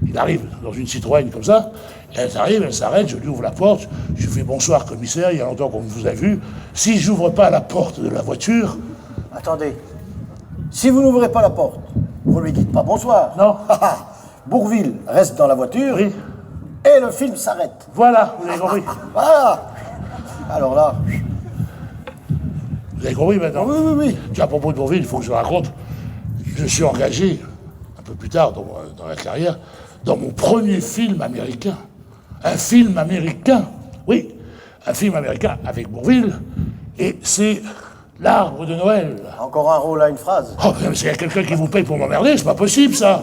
Il arrive dans une Citroën comme ça, elle arrive, elle s'arrête, je lui ouvre la porte, je lui fais bonsoir commissaire, il y a longtemps qu'on vous a vu. Si j'ouvre pas la porte de la voiture... Attendez, si vous n'ouvrez pas la porte, vous lui dites pas bonsoir. Non. Bourvil reste dans la voiture, Oui. et le film s'arrête. Voilà, vous avez compris. Voilà. Alors là... Vous avez compris maintenant? Oui. À propos de Bourvil, il faut que je vous raconte. Je suis engagé, un peu plus tard dans la carrière, dans mon premier film américain. Un film américain, oui, un film américain avec Bourvil, et c'est L'Arbre de Noël. Encore un rôle à une phrase. Oh, mais s'il y a quelqu'un qui vous paye pour m'emmerder, c'est pas possible, ça.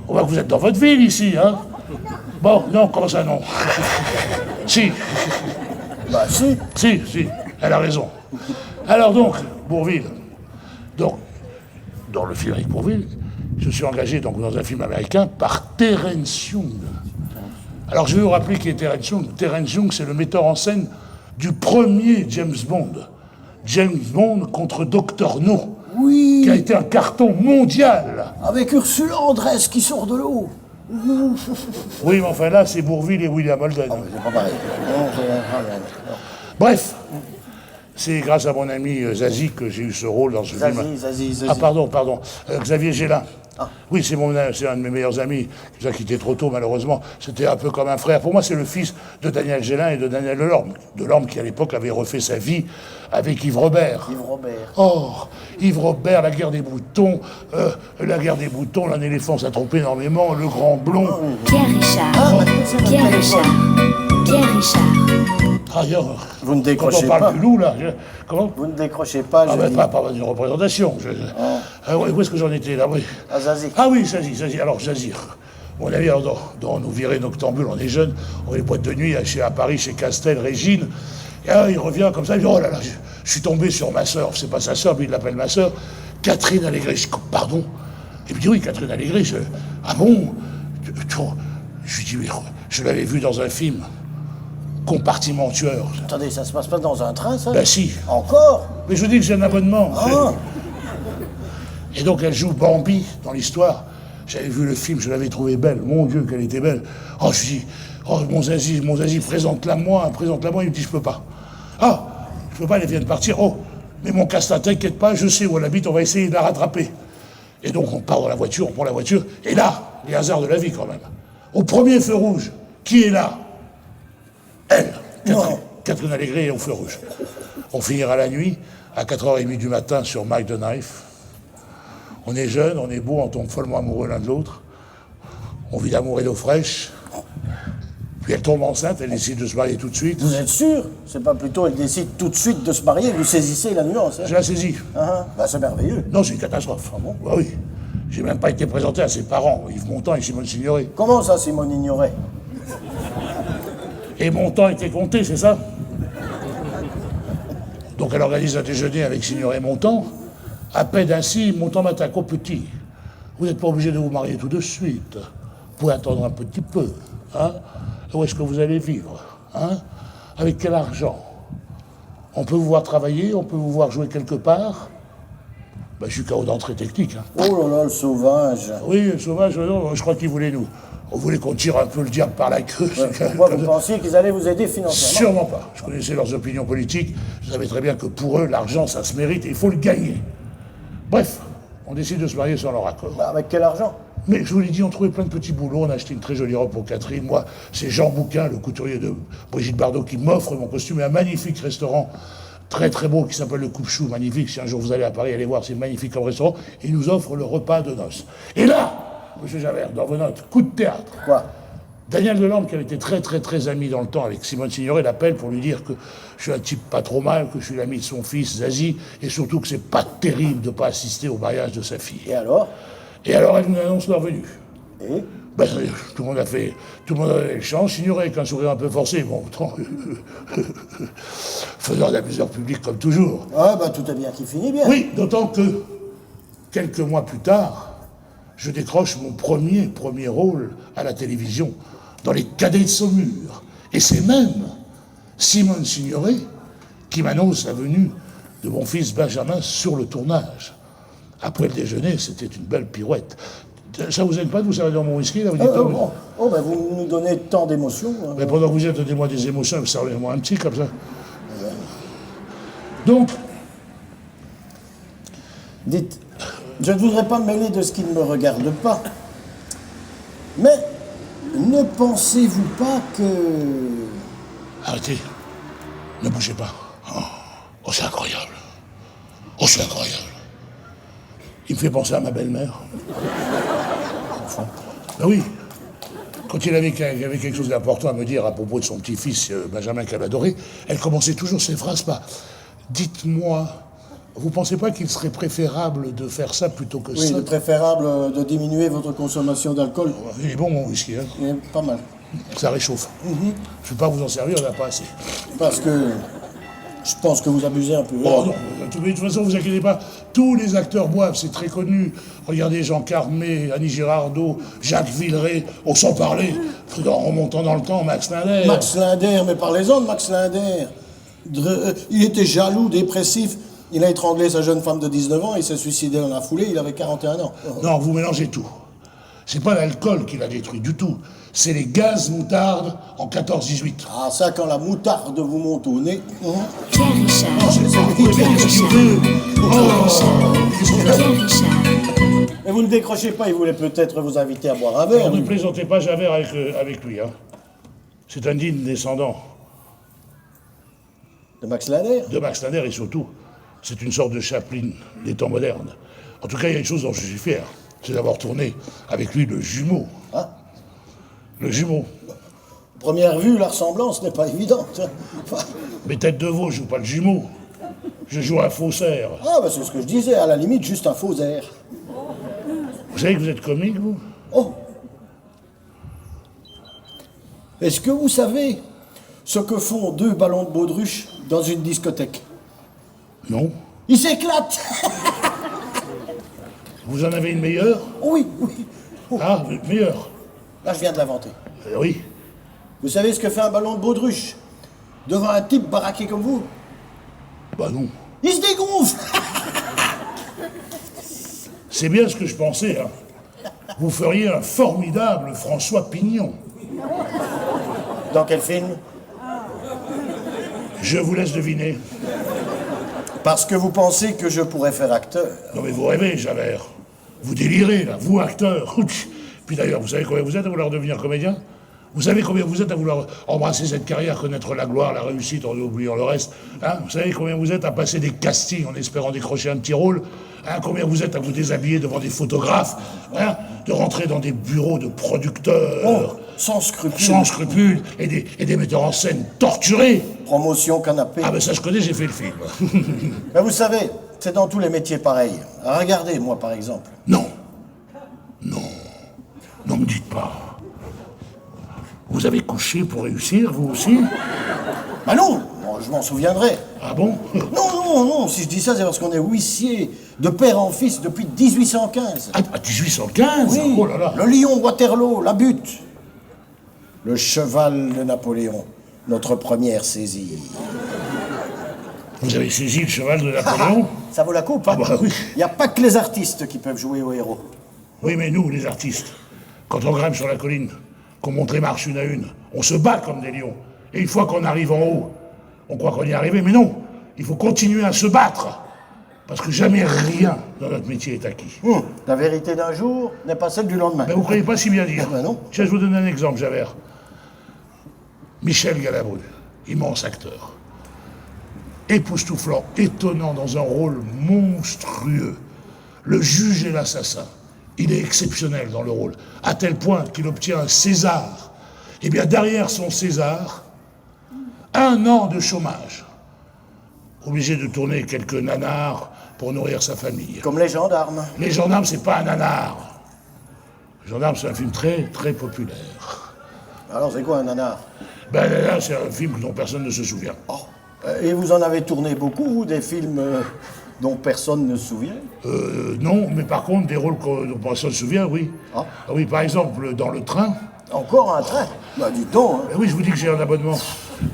On voit que vous êtes dans votre ville, ici, hein. Bon, non, comment ça, non? Si. Bah si. Si, elle a raison. Alors donc, Bourvil, donc, dans le film avec Bourvil, je suis engagé donc, dans un film américain par Terence Young. Alors je vais vous rappeler qui est Terence Young. Terence Young, c'est le metteur en scène du premier James Bond. James Bond contre Dr. No, Oui. qui a été un carton mondial. Avec Ursula Andress qui sort de l'eau. Oui, mais enfin là, c'est Bourvil et William Holden. C'est pas pareil. Non. Bref, c'est grâce à mon ami Zazie que j'ai eu ce rôle dans ce film. Zazie. Ah pardon. Xavier Gélin. Oui, c'est un de mes meilleurs amis. Il nous a quitté trop tôt, malheureusement. C'était un peu comme un frère. Pour moi, c'est le fils de Daniel Gélin et de Daniel Delorme. Delorme qui, à l'époque, avait refait sa vie avec Yves Robert. Oh, Yves Robert, la guerre des boutons, l'un éléphant, ça trompe énormément, le grand blond. Pierre Richard. Ailleurs. Vous ne décrochez Quand on parle pas. du loup, là, comment? Vous ne décrochez pas, Ah je ben, dis. pas d'une représentation. Où est-ce que j'en étais, là? Oui. À Zazie. Ah oui, Zazie. Alors, Zazie. Mon ami, alors, dans nos virées noctambules, on est jeunes, on est boîte de nuit à Paris, chez Castel, Régine. Et là, il revient comme ça, il dit, oh là là, je suis tombé sur ma sœur. C'est pas sa sœur, mais il l'appelle ma sœur. Catherine Allégret. Je dis, pardon? Il me dit, oui, Catherine Allégret. Ah bon? Je lui dis, oui, je l'avais vue dans un film. Compartiment tueur. Attendez, ça se passe pas dans un train, ça? Ben si. Encore? Mais je vous dis que j'ai un abonnement. Ah. Et donc elle joue Bambi dans l'histoire. J'avais vu le film, je l'avais trouvée belle. Mon Dieu, qu'elle était belle. Oh, je dis, oh, mon Zazie, présente-la moi. Il me dit, je peux pas. Ah, je peux pas, elle vient de partir. Oh, mais mon Castin, t'inquiète pas, je sais où elle habite, on va essayer de la rattraper. Et donc on part dans la voiture, on prend la voiture. Et là, les hasards de la vie quand même. Au premier feu rouge, qui est là? Elle, Catherine Allégret est au feu rouge. On finira la nuit, à 4h30 du matin, sur Mike the Knife. On est jeunes, on est beaux, on tombe follement amoureux l'un de l'autre. On vit d'amour et d'eau fraîche. Puis elle tombe enceinte, elle décide de se marier tout de suite. Vous êtes sûr? C'est pas plutôt elle décide tout de suite de se marier, vous saisissez la nuance, hein? Je la saisis. Bah c'est merveilleux. Non, c'est une catastrophe. Ah bon? Bah oui. J'ai même pas été présenté à ses parents, Yves Montand et Simone Signoret. Comment ça, Simone ignorait? Et mon temps était compté, c'est ça? Donc elle organise un déjeuner avec Signoret et Montand. À peine ainsi, Montand m'attaque au petit. Vous n'êtes pas obligé de vous marier tout de suite. Vous pouvez attendre un petit peu. Hein? Où est-ce que vous allez vivre? Hein? Avec quel argent? On peut vous voir travailler, on peut vous voir jouer quelque part. Ben, je suis KO d'entrée technique. Hein. Oh là là, le sauvage. Oui, le sauvage, non, je crois qu'il voulait nous. On voulait qu'on tire un peu le diable par la queue. Pourquoi vous pensiez qu'ils allaient vous aider financièrement? Sûrement pas. Je connaissais leurs opinions politiques. Je savais très bien que pour eux, l'argent, ça se mérite et il faut le gagner. Bref, on décide de se marier sans leur accord. Bah, avec quel argent? Mais je vous l'ai dit, on trouvait plein de petits boulots. On a acheté une très jolie robe pour Catherine. Moi, c'est Jean Bouquin, le couturier de Brigitte Bardot, qui m'offre mon costume et un magnifique restaurant très très beau qui s'appelle le Coupe-Chou. Magnifique. Si un jour vous allez à Paris, allez voir, c'est magnifique comme restaurant. Et il nous offre le repas de noces. Et là, monsieur Javert, dans vos notes, coup de théâtre. Quoi? Daniel Delorme, qui avait été très ami dans le temps avec Simone Signoret, l'appelle pour lui dire que je suis un type pas trop mal, que je suis l'ami de son fils, Zazie, et surtout que c'est pas terrible de pas assister au mariage de sa fille. Et alors? Et alors elle nous annonce leur venue. Et? Ben, tout le monde a fait les chances, j'ignorais avec un sourire un peu forcé, bon, autant, faisant l'amuseur public comme toujours. Ah, bah tout est bien qui finit bien. Oui, d'autant que, quelques mois plus tard, je décroche mon premier rôle à la télévision, dans Les Cadets de Saumur. Et c'est même Simone Signoret qui m'annonce la venue de mon fils Benjamin sur le tournage. Après le déjeuner, c'était une belle pirouette. Ça vous aide pas de vous servir dans mon whisky, là, vous dites Ben vous nous donnez tant d'émotions. Hein. Mais pendant que vous êtes, donnez-moi des émotions, vous servez-moi un petit, comme ça. Donc, dites, je ne voudrais pas me mêler de ce qui ne me regarde pas, mais ne pensez-vous pas que... Arrêtez, ne bougez pas. Oh, c'est incroyable. Oh, c'est incroyable. Il me fait penser à ma belle-mère. Ben oui, quand il avait quelque chose d'important à me dire à propos de son petit-fils Benjamin qu'elle adorait, elle commençait toujours ses phrases par « Dites-moi, vous pensez pas qu'il serait préférable de faire ça plutôt que ça ?» Oui, il est préférable de diminuer votre consommation d'alcool. Il est bon, mon whisky, hein. Il est pas mal. Ça réchauffe. Je ne vais pas vous en servir, on n'a pas assez. Parce que je pense que vous abusez un peu. Oh non, de toute façon, vous inquiétez pas, tous les acteurs boivent, c'est très connu. Regardez Jean Carmé, Annie Girardot, Jacques Villeray, on s'en parlait. En remontant dans le temps, Max Linder. Max Linder, mais parlez-en de Max Linder. Il était jaloux, dépressif. Il a étranglé sa jeune femme de 19 ans, il s'est suicidé dans la foulée, il avait 41 ans. Non, vous mélangez tout. C'est pas l'alcool qui l'a détruit du tout. C'est les gaz moutarde en 14-18. Ah, ça, quand la moutarde vous monte au nez... Pierre Richard. Pierre Richard. Mais vous ne décrochez pas, il voulait peut-être vous inviter à boire un verre. Ne plaisantez pas Javert avec lui, hein. C'est un digne descendant. De Max Linder? De Max Linder, et surtout, c'est une sorte de Chaplin des temps modernes. En tout cas, il y a une chose dont je suis fier, c'est d'avoir tourné avec lui le jumeau. Ah. Le jumeau. Première vue, la ressemblance n'est pas évidente. Enfin... Mais Tête de Veau, je joue pas le jumeau. Je joue un faussaire. Ah, bah c'est ce que je disais, à la limite, juste un faux air. Vous savez que vous êtes comique, vous? Oh! Est-ce que vous savez ce que font 2 ballons de baudruche dans une discothèque? Non. Ils s'éclatent! Vous en avez une meilleure? Oui, oui. Ah, meilleure? Là, je viens de l'inventer. Oui. Vous savez ce que fait un ballon de baudruche devant un type baraqué comme vous? Bah non. Il se dégonfle! C'est bien ce que je pensais, hein. Vous feriez un formidable François Pignon. Dans quel film? Je vous laisse deviner. Parce que vous pensez que je pourrais faire acteur. Non mais vous rêvez, Javert. Vous délirez, là, vous, acteur. Puis d'ailleurs, vous savez combien vous êtes à vouloir devenir comédien? Vous savez combien vous êtes à vouloir embrasser cette carrière, connaître la gloire, la réussite, en oubliant le reste, hein? Vous savez combien vous êtes à passer des castings en espérant décrocher un petit rôle, hein? Combien vous êtes à vous déshabiller devant des photographes, hein? De rentrer dans des bureaux de producteurs... Oh, sans scrupules. Sans scrupules, et des metteurs en scène torturés. Promotion canapé. Ah ben ça je connais, j'ai fait le film. Mais vous savez, c'est dans tous les métiers pareil. Regardez, moi par exemple. Non. Non. Non, me dites pas. Vous avez couché pour réussir, vous aussi? Bah non, je m'en souviendrai. Ah bon? Non, si je dis ça, c'est parce qu'on est huissier de père en fils depuis 1815. Ah, 1815? Oui, Oh là là. le lion Waterloo, la butte. Le cheval de Napoléon, notre première saisie. Vous avez saisi le cheval de Napoléon? Ça vaut la coupe, hein? Ah bah oui. Il n'y a pas que les artistes qui peuvent jouer au héros. Oui, mais nous, les artistes, quand on grimpe sur la colline, qu'on monte les marches une à une, on se bat comme des lions. Et une fois qu'on arrive en haut, on croit qu'on y est arrivé, mais non, il faut continuer à se battre. Parce que jamais rien dans notre métier est acquis. La vérité d'un jour n'est pas celle du lendemain. Mais vous ne croyez pas si bien dire. Ah ben non. Tiens, je vous donne un exemple, Javert. Michel Galabru, immense acteur. Époustouflant, étonnant dans un rôle monstrueux. Le juge et l'assassin. Il est exceptionnel dans le rôle, à tel point qu'il obtient un César. Eh bien, derrière son César, 1 an de chômage. Obligé de tourner quelques nanars pour nourrir sa famille. Comme les gendarmes. Les gendarmes, c'est pas un nanar. Gendarme, c'est un film très, très populaire. Alors, c'est quoi un nanar? Ben là, c'est un film dont personne ne se souvient. Oh. Et vous en avez tourné beaucoup, vous, des films dont personne ne se souvient? Non, mais par contre, des rôles dont personne ne se souvient, oui. Ah. Oui, par exemple, dans Le Train. Encore un train? Bah, dites donc, hein. Ben oui, je vous dis que j'ai un abonnement.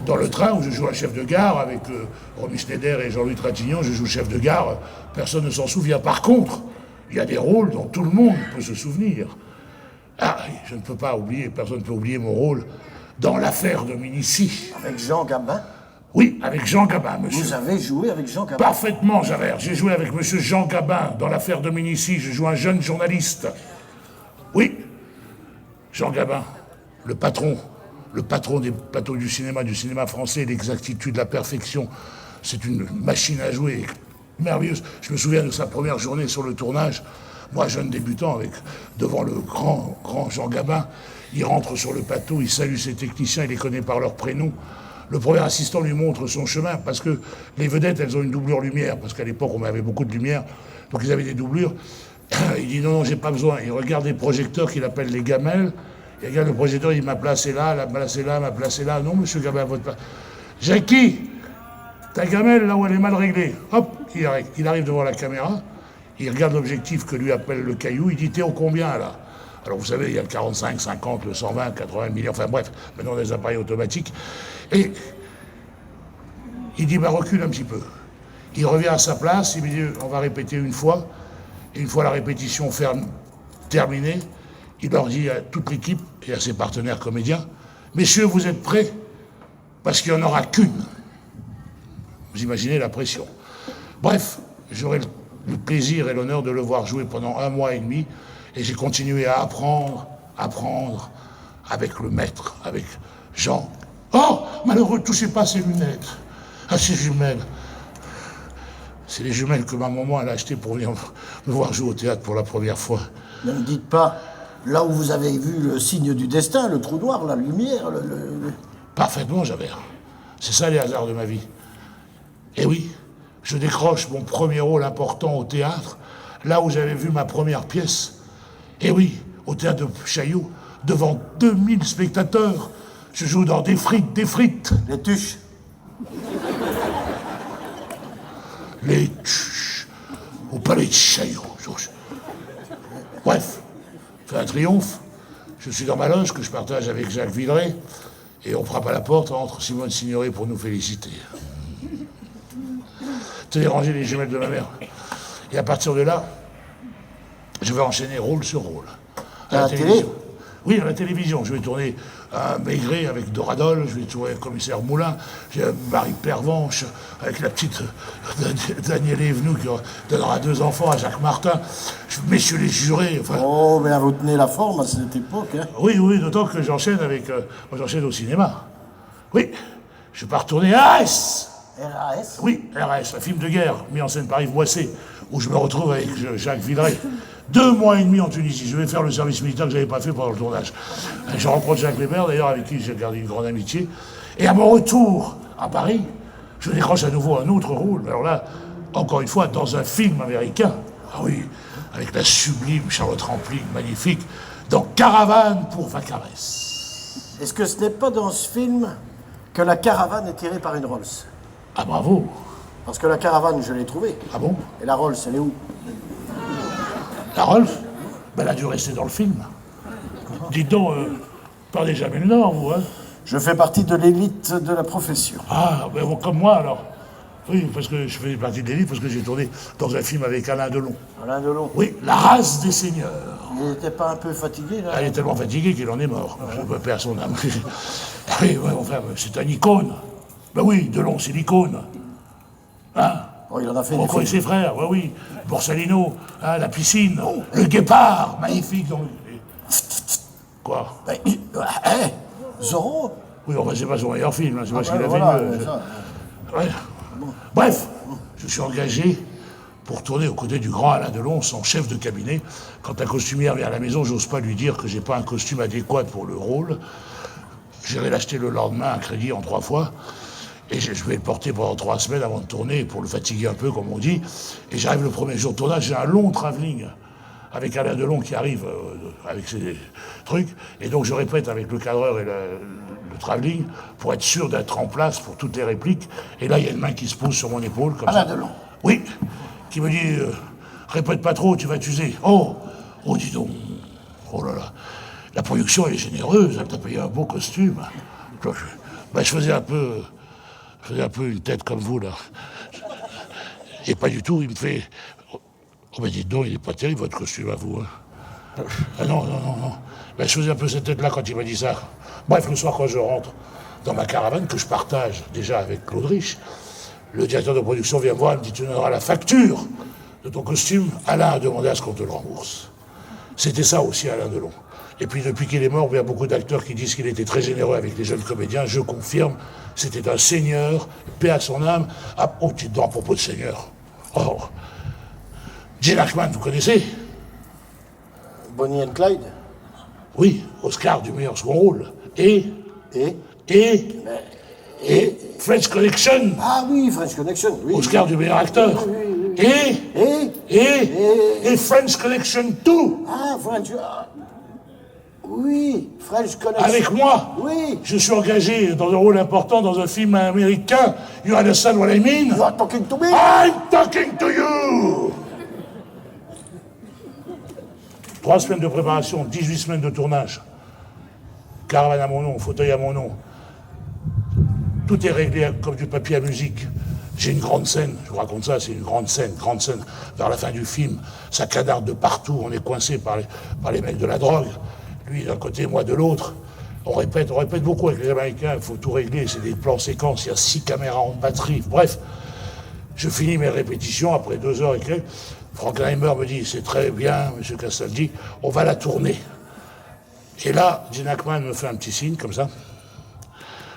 Dans Le Train, où je joue un chef de gare avec Romy Schneider et Jean-Louis Trintignant, je joue le chef de gare, personne ne s'en souvient. Par contre, il y a des rôles dont tout le monde peut se souvenir. Ah, je ne peux pas oublier, personne ne peut oublier mon rôle dans l'affaire Dominici. Avec Jean Gabin? Oui, avec Jean Gabin, monsieur. Vous avez joué avec Jean Gabin? Parfaitement, Javert. J'ai joué avec monsieur Jean Gabin dans l'affaire Dominici. Je joue un jeune journaliste. Oui, Jean Gabin, le patron des plateaux du cinéma français, l'exactitude, la perfection. C'est une machine à jouer merveilleuse. Je me souviens de sa première journée sur le tournage. Moi, jeune débutant, devant le grand Jean Gabin, il rentre sur le plateau, il salue ses techniciens, il les connaît par leur prénom. Le premier assistant lui montre son chemin, parce que les vedettes, elles ont une doublure lumière, parce qu'à l'époque, on avait beaucoup de lumière, donc ils avaient des doublures. Il dit non, j'ai pas besoin. Il regarde les projecteurs qu'il appelle les gamelles. Il regarde le projecteur, il m'a placé là, m'a placé là. Non, monsieur Gabin, votre place. Jackie, ta gamelle, là où elle est mal réglée. Hop, il arrive devant la caméra, il regarde l'objectif que lui appelle le caillou, il dit, t'es au combien, là? Alors, vous savez, il y a le 45, 50, le 120, 80 millions, enfin bref, maintenant des appareils automatiques. Et il dit, bah recule un petit peu. Il revient à sa place, il me dit, on va répéter une fois. Et une fois la répétition terminée, il leur dit à toute l'équipe et à ses partenaires comédiens, messieurs, vous êtes prêts? Parce qu'il n'y en aura qu'une. Vous imaginez la pression. Bref, j'aurai le plaisir et l'honneur de le voir jouer pendant 1 mois et demi, et j'ai continué à apprendre avec le maître, avec Jean. Oh, malheureux, touchez pas ses lunettes. Ah, ses jumelles. C'est les jumelles que ma maman elle a achetées pour venir me voir jouer au théâtre pour la première fois. Ne me dites pas, là où vous avez vu le signe du destin, le trou noir, la lumière, Parfaitement, Javert. C'est ça les hasards de ma vie. Et oui, je décroche mon premier rôle important au théâtre, là où j'avais vu ma première pièce. Et oui, au théâtre de Chaillot, devant 2000 spectateurs. Je joue dans des frites. Les tuches. Les tuches. Au palais de Chaillot. Bref, c'est un triomphe. Je suis dans ma loge que je partage avec Jacques Villeray. Et on frappe à la porte, entre Simone Signoret pour nous féliciter. Tenez, ranger les jumelles de ma mère. Et à partir de là, je vais enchaîner rôle sur rôle. À la télé? Oui, à la télévision. Je vais tourner un Maigret avec Doradol, je vais tourner un commissaire Moulin, j'ai Marie Pervenche, avec la petite Danielle Evenou qui donnera 2 enfants à Jacques Martin, messieurs les jurés. Enfin... Oh, mais vous tenez la forme à cette époque, hein? Oui, d'autant que j'enchaîne j'enchaîne au cinéma. Oui, je vais pas retourner à RAS. RAS? Oui, RAS, un film de guerre mis en scène par Yves Boisset, où je me retrouve avec Jacques Villeray. 2 mois et demi en Tunisie. Je vais faire le service militaire que je n'avais pas fait pendant le tournage. Et je rencontre Jacques Weber, d'ailleurs, avec qui j'ai gardé une grande amitié. Et à mon retour à Paris, je décroche à nouveau un autre rôle. Alors là, encore une fois, dans un film américain. Ah oui, avec la sublime Charlotte Rampling, magnifique, dans Caravane pour Vacarès. Est-ce que ce n'est pas dans ce film que la caravane est tirée par une Rolls? Ah bravo. Parce que la caravane, je l'ai trouvée. Ah bon? Et la Rolls, elle est où? La Rolls, ben, elle a dû rester dans le film. Dites donc, parlez jamais le Nord, vous, hein? Je fais partie de l'élite de la profession. Ah, ben, comme moi, alors. Oui, parce que je fais partie de l'élite, parce que j'ai tourné dans un film avec Alain Delon. Alain Delon? Oui, La race des seigneurs. Il n'était pas un peu fatigué, là? Elle est tellement fatiguée qu'il en est mort. Je peux perdre son âme. Oui, ouais, enfin, c'est un icône. Ben oui, Delon, c'est l'icône. Hein? Oh, il en a fait Rocco et ses frères, oui. Borsalino, hein, la piscine, le guépard, magnifique. Quoi? Zorro? Oui, enfin, c'est pas son meilleur film, hein, c'est pas ce qu'il a voilà, fait mieux. ça. Ouais. Bref, je suis engagé pour tourner aux côtés du grand Alain Delon, son chef de cabinet. Quand la costumière vient à la maison, j'ose pas lui dire que j'ai pas un costume adéquat pour le rôle. J'irai l'acheter le lendemain à crédit en 3 fois. Et je vais le porter pendant 3 semaines avant de tourner, pour le fatiguer un peu, comme on dit. Et j'arrive le premier jour de tournage, j'ai un long travelling avec Alain Delon qui arrive avec ses trucs, et donc je répète avec le cadreur et le travelling pour être sûr d'être en place pour toutes les répliques, et là il y a une main qui se pose sur mon épaule comme Alain ça. Delon. Oui, qui me dit répète pas trop, tu vas t'user. Oh, dis donc, oh là là, la production elle est généreuse, elle t'a payé un beau costume. Je faisais un peu une tête comme vous là, et pas du tout, il me fait. Oh ben dites donc, il n'est pas terrible votre costume à vous. Hein. Ah non. Ben, je faisais un peu cette tête-là quand il m'a dit ça. Bref, le soir quand je rentre dans ma caravane, que je partage déjà avec Claude Rich, le directeur de production vient me voir et me dit « Tu donneras la facture de ton costume, Alain a demandé à ce qu'on te le rembourse. » C'était ça aussi Alain Delon. Et puis depuis qu'il est mort, il y a beaucoup d'acteurs qui disent qu'il était très généreux avec les jeunes comédiens. Je confirme, c'était un seigneur, paix à son âme. Ah, oh, tu te dents à propos de seigneur. Oh. Gene Hackman, vous connaissez? Bonnie and Clyde. Oui, Oscar du meilleur second rôle. Et French Connection. Ah oui, French Connection, oui. Oscar du meilleur acteur. Oui. Et French Connection 2. Ah, French... Oui, French Connection. Avec moi. Oui. Je suis engagé dans un rôle important dans un film américain. You understand what I mean? You are talking to me? I'm talking to you. 3 semaines de préparation, 18 semaines de tournage. Caravane à mon nom, fauteuil à mon nom. Tout est réglé comme du papier à musique. J'ai une grande scène, je vous raconte ça, c'est une grande scène. Vers la fin du film, ça canarde de partout, on est coincé par les mecs de la drogue. Lui d'un côté, moi de l'autre. On répète beaucoup avec les Américains, il faut tout régler, c'est des plans séquences, il y a 6 caméras en batterie. Bref, je finis mes répétitions après 2 heures et quelques. Frankenheimer me dit, c'est très bien, M. Castaldi, on va la tourner. Et là, Gene Hackman me fait un petit signe, comme ça.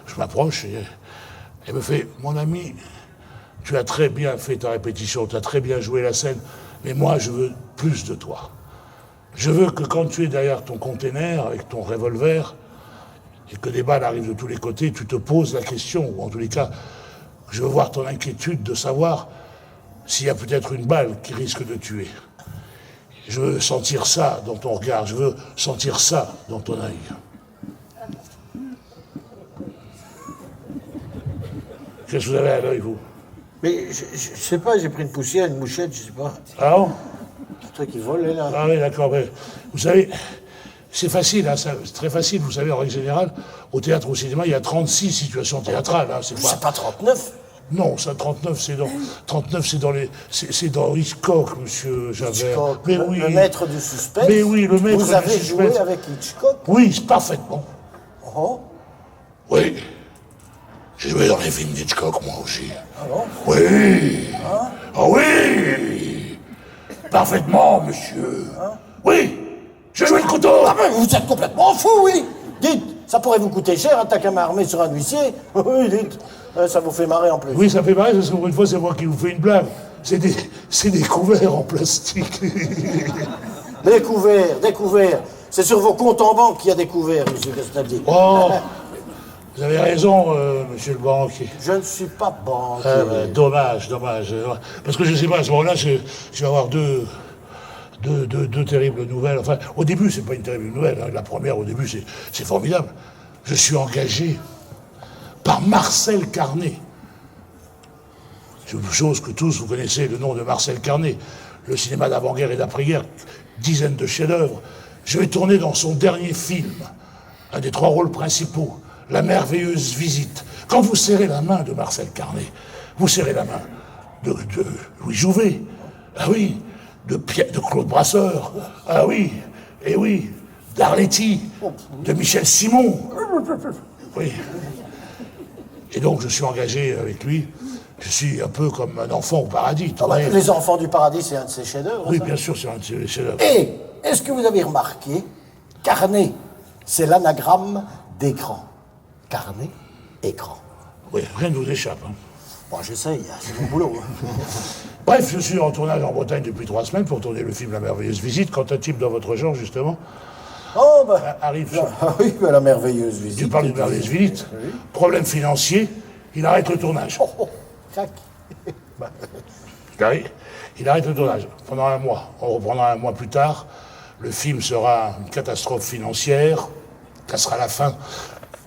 Je m'approche et elle me fait, mon ami, tu as très bien fait ta répétition, tu as très bien joué la scène, mais moi, je veux plus de toi. Je veux que quand tu es derrière ton container, avec ton revolver, et que des balles arrivent de tous les côtés, tu te poses la question, ou en tous les cas, je veux voir ton inquiétude de savoir s'il y a peut-être une balle qui risque de tuer. Je veux sentir ça dans ton regard, je veux sentir ça dans ton œil. Qu'est-ce que vous avez à l'œil, vous? Mais je sais pas, j'ai pris une poussière, une mouchette, je sais pas. Ah bon? Un truc qui vole, là. Ah oui, d'accord, mais vous savez, c'est facile, hein, c'est très facile, vous savez, en règle générale, au théâtre ou au cinéma, il y a 36 situations théâtrales. Hein, C'est pas 39? Non, ça, 39, c'est dans Hitchcock, monsieur Javert. Hitchcock, mais oui. Le maître du suspense. Mais oui, le maître Vous avez du joué suspense. avec Hitchcock? Oui, parfaitement. Oh. Oui. J'ai joué dans les films d'Hitchcock, moi aussi. Ah bon? Oui. Ah oui. Parfaitement, monsieur. Oui. J'ai joué le couteau. Ah ben, vous êtes complètement fou, oui. Dites, ça pourrait vous coûter cher, un tac à main armé sur un huissier. Oui, dites. Ça vous fait marrer en plus. Oui, ça fait marrer, parce que pour une fois, c'est moi qui vous fais une blague. C'est des couverts en plastique. Des couverts. C'est sur vos comptes en banque qu'il y a des couverts, monsieur Castaldi. Oh, vous avez raison, monsieur le banquier. Je ne suis pas banquier. Dommage. Parce que je sais pas, à ce moment-là, je vais avoir deux terribles nouvelles. Enfin, au début, c'est pas une terrible nouvelle. Hein. La première, au début, c'est formidable. Je suis engagé par Marcel Carné. Chose que tous, vous connaissez le nom de Marcel Carné. Le cinéma d'avant-guerre et d'après-guerre, dizaines de chefs-d'œuvre. Je vais tourner dans son dernier film, un des 3 rôles principaux, La merveilleuse visite. Quand vous serrez la main de Marcel Carné, vous serrez la main de Louis Jouvet, ah oui, de Claude Brasseur, ah oui, et oui, d'Arletty, de Michel Simon. Oui. Et donc je suis engagé avec lui. Je suis un peu comme un enfant au paradis. Les Enfants du Paradis, c'est un de ses chefs-d'œuvre. Oui, ça. bien sûr, c'est un de ses chefs-d'œuvre. Et est-ce que vous avez remarqué, Carnet, c'est l'anagramme d'écran. Carnet, écran. Oui, rien ne vous échappe. Hein. Bon, j'essaye, c'est mon boulot. Bref, je suis en tournage en Bretagne depuis 3 semaines pour tourner le film La merveilleuse visite, quand un type dans votre genre, justement, Oh, ben. arrive. Oui, ben, la merveilleuse visite. Tu parles d'une merveilleuse visite. Oui. Problème financier, il arrête le tournage. Crac. Oui. Il arrête le tournage pendant un mois. On reprendra un mois plus tard. Le film sera une catastrophe financière. Ça sera la fin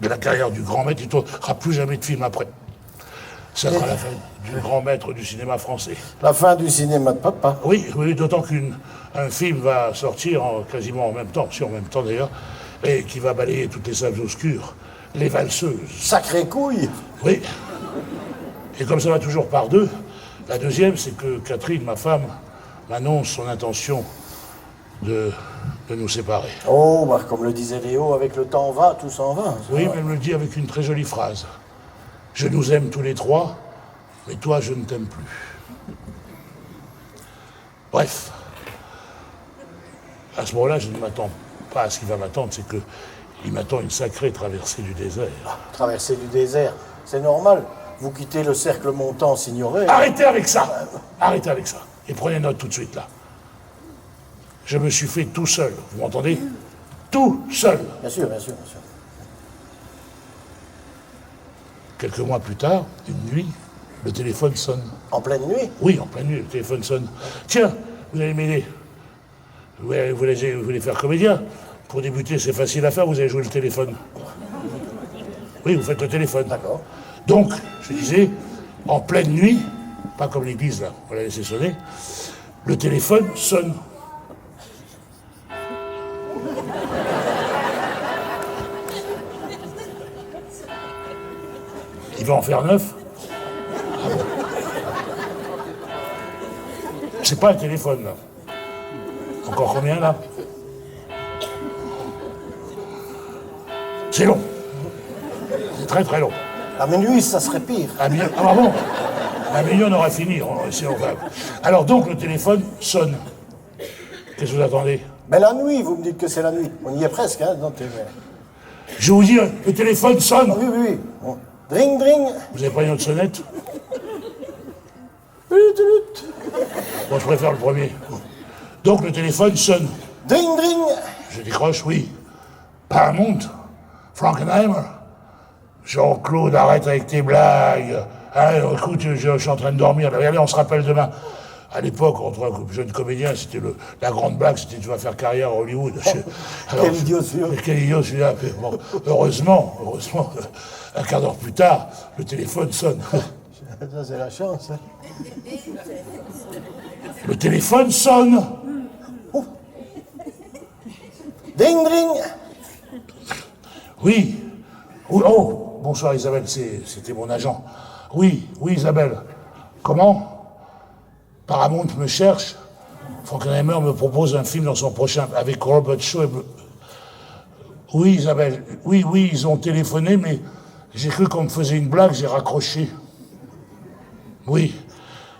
de la carrière du grand maître. Il ne tournera plus jamais de film après. Ça sera la fin du grand maître du cinéma français. La fin du cinéma de papa. Oui, oui, d'autant qu'un film va sortir quasiment en même temps, si en même temps d'ailleurs, et qui va balayer toutes les salles obscures, Les Valseuses. Sacrée couille. Oui. Et comme ça va toujours par deux, la deuxième, c'est que Catherine, ma femme, m'annonce son intention de nous séparer. Oh, bah, comme le disait Léo, avec le temps va, tout s'en va. Oui, mais elle me le dit avec une très jolie phrase. Je nous aime tous les trois, mais toi, je ne t'aime plus. Bref. À ce moment-là, je ne m'attends pas à ce qui va m'attendre, c'est qu'il m'attend une sacrée traversée du désert. Traversée du désert, c'est normal. Vous quittez le cercle montant s'ignorer. Arrêtez avec ça. Arrêtez avec ça. Et prenez note tout de suite, là. Je me suis fait tout seul, vous m'entendez? Tout seul. Bien sûr, bien sûr, bien sûr. Quelques mois plus tard, une nuit, le téléphone sonne. En pleine nuit? Oui, en pleine nuit, le téléphone sonne. Tiens, vous allez m'aider. Vous voulez faire comédien? Pour débuter, c'est facile à faire, vous allez jouer le téléphone. Oui, vous faites le téléphone. D'accord. Donc, je disais, en pleine nuit, pas comme l'église là, on l'a laissé sonner, le téléphone sonne. Il va en faire 9. Ah bon. C'est pas un téléphone là. Encore combien là? C'est long. C'est très très long. À minuit, ça serait pire. Ah bon? À minuit, on aura fini. Alors donc, le téléphone sonne. Qu'est-ce que vous attendez? Mais la nuit, vous me dites que c'est la nuit. On y est presque, hein? Non, Je vous dis, le téléphone sonne. oui, oui, oui. Bon. Dring, dring. Vous avez pas une autre sonnette? Bon, je préfère le premier. Donc, le téléphone sonne. Dring, dring. Je décroche, oui. Paramount, Frankenheimer. Jean-Claude, arrête avec tes blagues. Hein, écoute, je suis en train de dormir. Allez, on se rappelle demain. À l'époque, entre un jeune comédien, c'était la grande blague, c'était tu vas faire carrière à Hollywood. Alors, Quel idiot celui-là. Quel idiot celui-là. Bon, heureusement, un quart d'heure plus tard, le téléphone sonne. Ça, c'est la chance. Hein. Le téléphone sonne. Ding, ding. Oui. Oh, bonsoir Isabelle, c'était mon agent. Oui, Isabelle. Comment? Paramount me cherche. Frankenheimer me propose un film dans son prochain avec Robert Shaw. Oui, Isabelle. Oui, ils ont téléphoné, mais j'ai cru qu'on me faisait une blague, j'ai raccroché. Oui,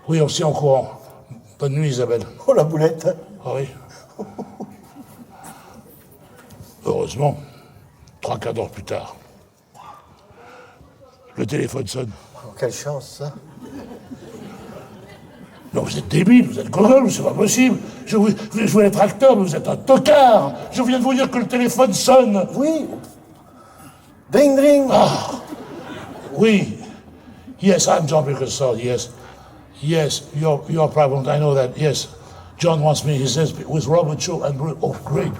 on s'y est en courant. Bonne nuit, Isabelle. Oh, la boulette. Ah oui. Heureusement, 3/4 d'heure plus tard, le téléphone sonne. Oh, quelle chance, ça. Non, vous êtes débile, vous êtes gogol, c'est pas possible. Je voulais être acteur, mais vous êtes un tocard. Je viens de vous dire que le téléphone sonne. Oui. Ding, ding. Ah, oui. Yes, I'm John Bickerstaff, yes. Yes, your problem, I know that, yes. John wants me, he says, with Robert Shaw and Bruce. Oh, great.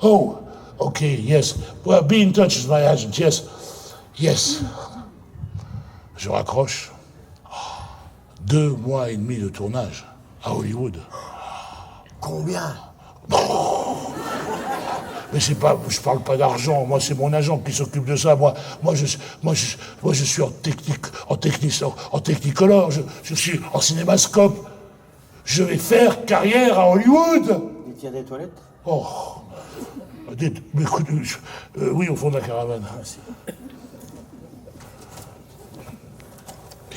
Oh, okay, yes. Well, be in touch with my agent, yes. Yes. Je raccroche. 2 mois et demi de tournage à Hollywood. Combien? Mais c'est pas, je parle pas d'argent. Moi, c'est mon agent qui s'occupe de ça. Moi, je suis en technicolor. Je suis en cinémascope. Je vais faire carrière à Hollywood. Il y a des toilettes? Oh, oui, au fond de la caravane. Merci.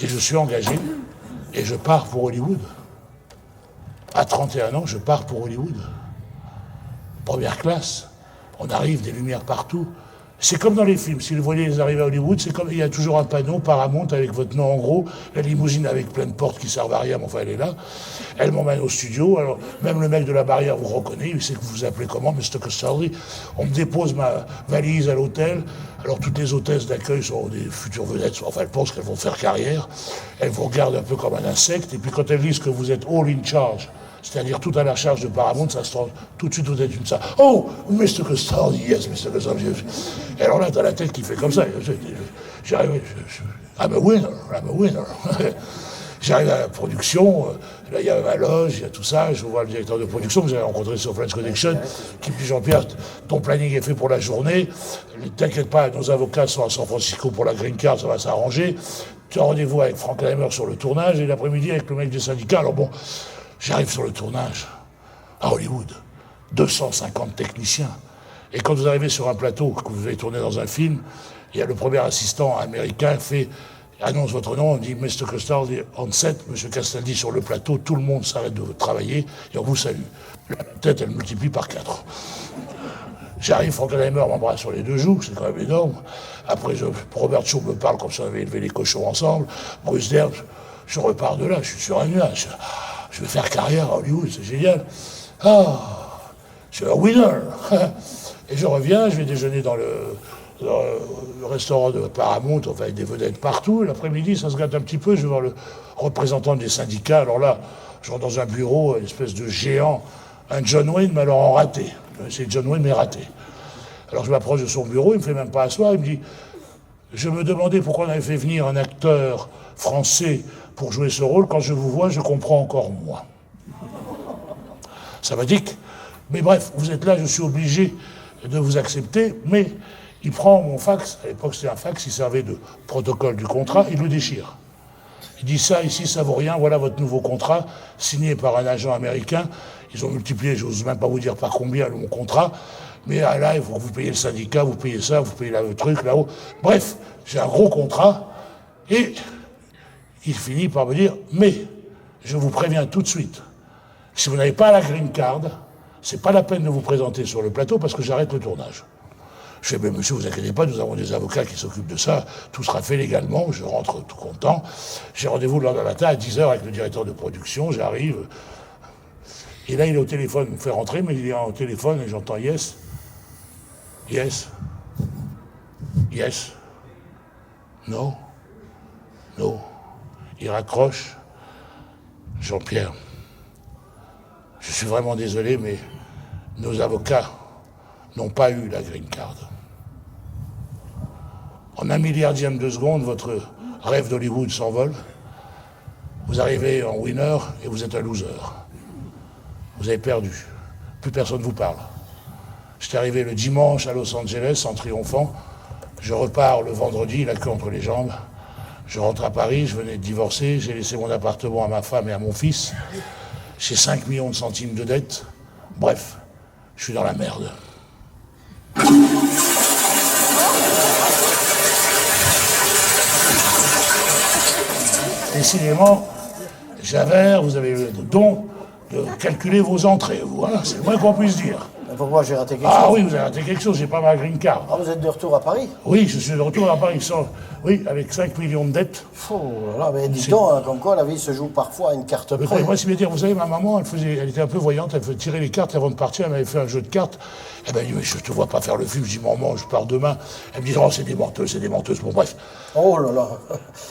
Et je suis engagé. Et je pars pour Hollywood. À 31 ans, je pars pour Hollywood. Première classe. On arrive, des lumières partout. C'est comme dans les films, si vous voyez les arrivées à Hollywood, c'est comme il y a toujours un panneau Paramount avec votre nom en gros, la limousine avec plein de portes qui servent à rien, mais enfin elle est là. Elle m'emmène au studio, alors même le mec de la barrière vous reconnaît, il sait que vous vous appelez comment, Mr. Costaldi. On me dépose ma valise à l'hôtel, alors toutes les hôtesses d'accueil sont des futures vedettes, enfin elles pensent qu'elles vont faire carrière, elles vous regardent un peu comme un insecte, et puis quand elles disent que vous êtes all in charge, c'est-à-dire tout à la charge de Paramount, ça se trans... tout de suite vous êtes une ça. Oh, Mr. Costaldi, yes, Mr. Costaldi. Et alors là, t'as la tête qui fait comme ça. J'arrive, I'm a winner. J'arrive à la production, là il y a ma loge, il y a tout ça, je vois le directeur de production que j'avais rencontré sur French Connection, qui me dit Jean-Pierre, ton planning est fait pour la journée, t'inquiète pas, nos avocats sont à San Francisco pour la green card, ça va s'arranger. Tu as rendez-vous avec Frankenheimer sur le tournage et l'après-midi avec le mec des syndicats. Alors bon, j'arrive sur le tournage, à Hollywood, 250 techniciens. Et quand vous arrivez sur un plateau, que vous allez tourner dans un film, il y a le premier assistant américain qui annonce votre nom, on dit « Mr. Costaldi on set, M. Castaldi sur le plateau, tout le monde s'arrête de travailler et on vous salue. » La tête, elle multiplie par 4. J'arrive, Frankenheimer m'embrasse sur les 2 joues, c'est quand même énorme. Après, Robert Shaw me parle comme si on avait élevé les cochons ensemble. Bruce Dern, je repars de là, je suis sur un nuage. Je vais faire carrière à Hollywood, c'est génial. Ah, je suis un winner. Et je reviens, je vais déjeuner dans le restaurant de Paramount, enfin avec des vedettes partout. L'après-midi, ça se gâte un petit peu, je vais voir le représentant des syndicats. Alors là, je rentre dans un bureau, une espèce de géant, un John Wayne, mais alors en raté. C'est John Wayne, mais raté. Alors je m'approche de son bureau, il me fait même pas asseoir, il me dit « Je me demandais pourquoi on avait fait venir un acteur français pour jouer ce rôle. Quand je vous vois, je comprends encore moins. » Ça m'a dit que... Mais bref, vous êtes là, je suis obligé de vous accepter, mais il prend mon fax, à l'époque c'était un fax, il servait de protocole du contrat, il le déchire. Il dit ça, ici, ça vaut rien, voilà votre nouveau contrat, signé par un agent américain. Ils ont multiplié, j'ose même pas vous dire par combien, mon contrat, mais là, il faut que vous payiez le syndicat, vous payez ça, vous payez le truc là-haut. Bref, j'ai un gros contrat, et il finit par me dire, mais je vous préviens tout de suite, si vous n'avez pas la green card, c'est pas la peine de vous présenter sur le plateau parce que j'arrête le tournage. Je fais, mais monsieur, vous inquiétez pas, nous avons des avocats qui s'occupent de ça, tout sera fait légalement, je rentre tout content. J'ai rendez-vous le lendemain matin à 10h avec le directeur de production, j'arrive. Et là, il est au téléphone, il me fait rentrer, mais il est au téléphone et j'entends yes, yes, yes, no, no. Il raccroche. Jean-Pierre, je suis vraiment désolé, mais nos avocats n'ont pas eu la green card. En 1 milliardième de seconde, votre rêve d'Hollywood s'envole. Vous arrivez en winner et vous êtes un loser. Vous avez perdu. Plus personne ne vous parle. J'étais arrivé le dimanche à Los Angeles en triomphant. Je repars le vendredi, la queue entre les jambes. Je rentre à Paris, je venais de divorcer. J'ai laissé mon appartement à ma femme et à mon fils. J'ai 5 millions de centimes de dettes. Bref, je suis dans la merde. Décidément, Javert, vous avez le don de calculer vos entrées, vous, hein, c'est le moins qu'on puisse dire. Pourquoi j'ai raté quelque chose? Ah oui, vous avez raté quelque chose, j'ai pas ma green card. Ah, vous êtes de retour à Paris? Oui, je suis de retour à Paris, oui, avec 5 millions de dettes. Oh là là, mais dites donc, hein, comme quoi la vie se joue parfois à une carte Mais près. moi, si bien dire, vous savez, ma maman, elle était un peu voyante, elle faisait tirer les cartes avant de partir, elle m'avait fait un jeu de cartes. Elle m'a dit, mais je te vois pas faire le film, je dis, maman, je pars demain. Elle me dit, oh, c'est des menteuses, bon, bref. Oh là là,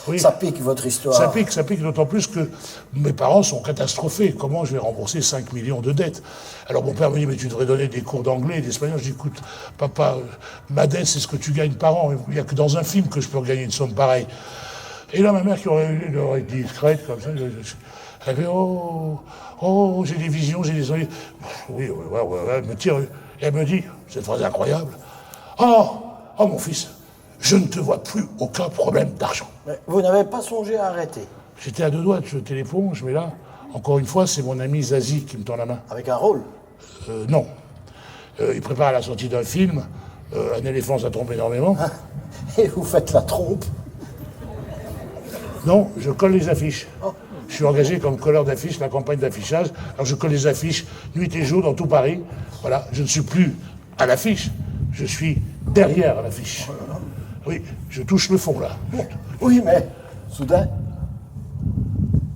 Oui. ça pique votre histoire. Ça pique d'autant plus que mes parents sont catastrophés. Comment je vais rembourser 5 millions de dettes? Alors mon père me dit, mais tu devrais donner des cours d'anglais et d'espagnol. Je dis, écoute, papa, ma dette, c'est ce que tu gagnes par an. Il n'y a que dans un film que je peux gagner une somme pareille. Et là, ma mère, qui aurait été discrète, comme ça, elle fait, oh, j'ai des visions, j'ai des... Oui, elle me tire, et elle me dit, cette phrase incroyable, oh, mon fils, je ne te vois plus aucun problème d'argent. Mais vous n'avez pas songé à arrêter? J'étais à 2 doigts de jeter l'éponge, mais là, encore une fois, c'est mon ami Zazie qui me tend la main. Avec un rôle? Non. Il prépare la sortie d'un film, Un éléphant, ça trompe énormément. Et vous faites la trompe? Non, je colle les affiches. Je suis engagé comme colleur d'affiches, la campagne d'affichage. Alors je colle les affiches nuit et jour dans tout Paris. Voilà, je ne suis plus à l'affiche, je suis derrière l'affiche. Oui, je touche le fond, là. Oui, mais, soudain...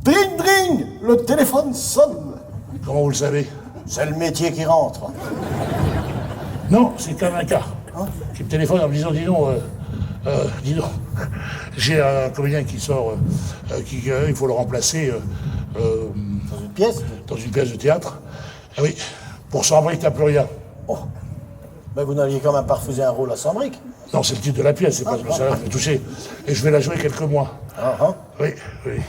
Dring, dring! Le téléphone sonne. Comment vous le savez? C'est le métier qui rentre. Non, c'est quand même un cas. Qui me téléphone en me disant, dis donc, j'ai un comédien qui sort, il faut le remplacer Dans une pièce? dans une pièce de théâtre. Ah oui, pour Sambric, t'as plus rien. Oh. Mais vous n'alliez quand même pas refuser un rôle à Sambric. Non, c'est le titre de la pièce, c'est pas le salaire qui m'a touché. Et je vais la jouer quelques mois. Oui, oui.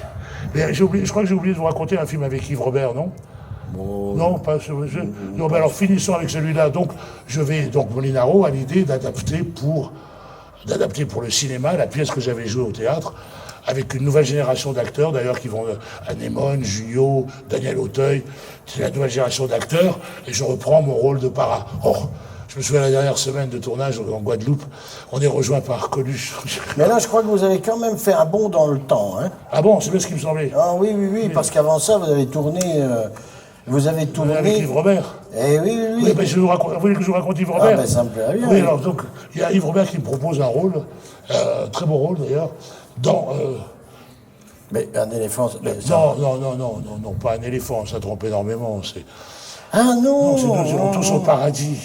Mais je crois que j'ai oublié de vous raconter un film avec Yves Robert, non? Non, pas non, mais alors finissons avec celui-là. Donc, Molinaro a l'idée d'adapter pour le cinéma la pièce que j'avais jouée au théâtre, avec une nouvelle génération d'acteurs, d'ailleurs, qui vont Anémone, Junio, Daniel Auteuil. C'est la nouvelle génération d'acteurs, et je reprends mon rôle de para. Oh, je me souviens la dernière semaine de tournage en Guadeloupe, on est rejoint par Coluche. Mais là, je crois que vous avez quand même fait un bond dans le temps, hein? Ah bon, c'est bien ce qui me semblait. Ah oui, parce qu'avant ça, vous avez tourné... Avec Yves Robert. Eh oui. Oui, mais vous voulez que je vous raconte Yves Robert? Ah ben ça me plairait bien. Oui, alors donc, il y a Yves Robert qui me propose un rôle, très beau rôle d'ailleurs, dans... Mais un éléphant... Non, pas un éléphant, ça trompe énormément, c'est... Ah non! Non, c'est Nous irons tous au paradis.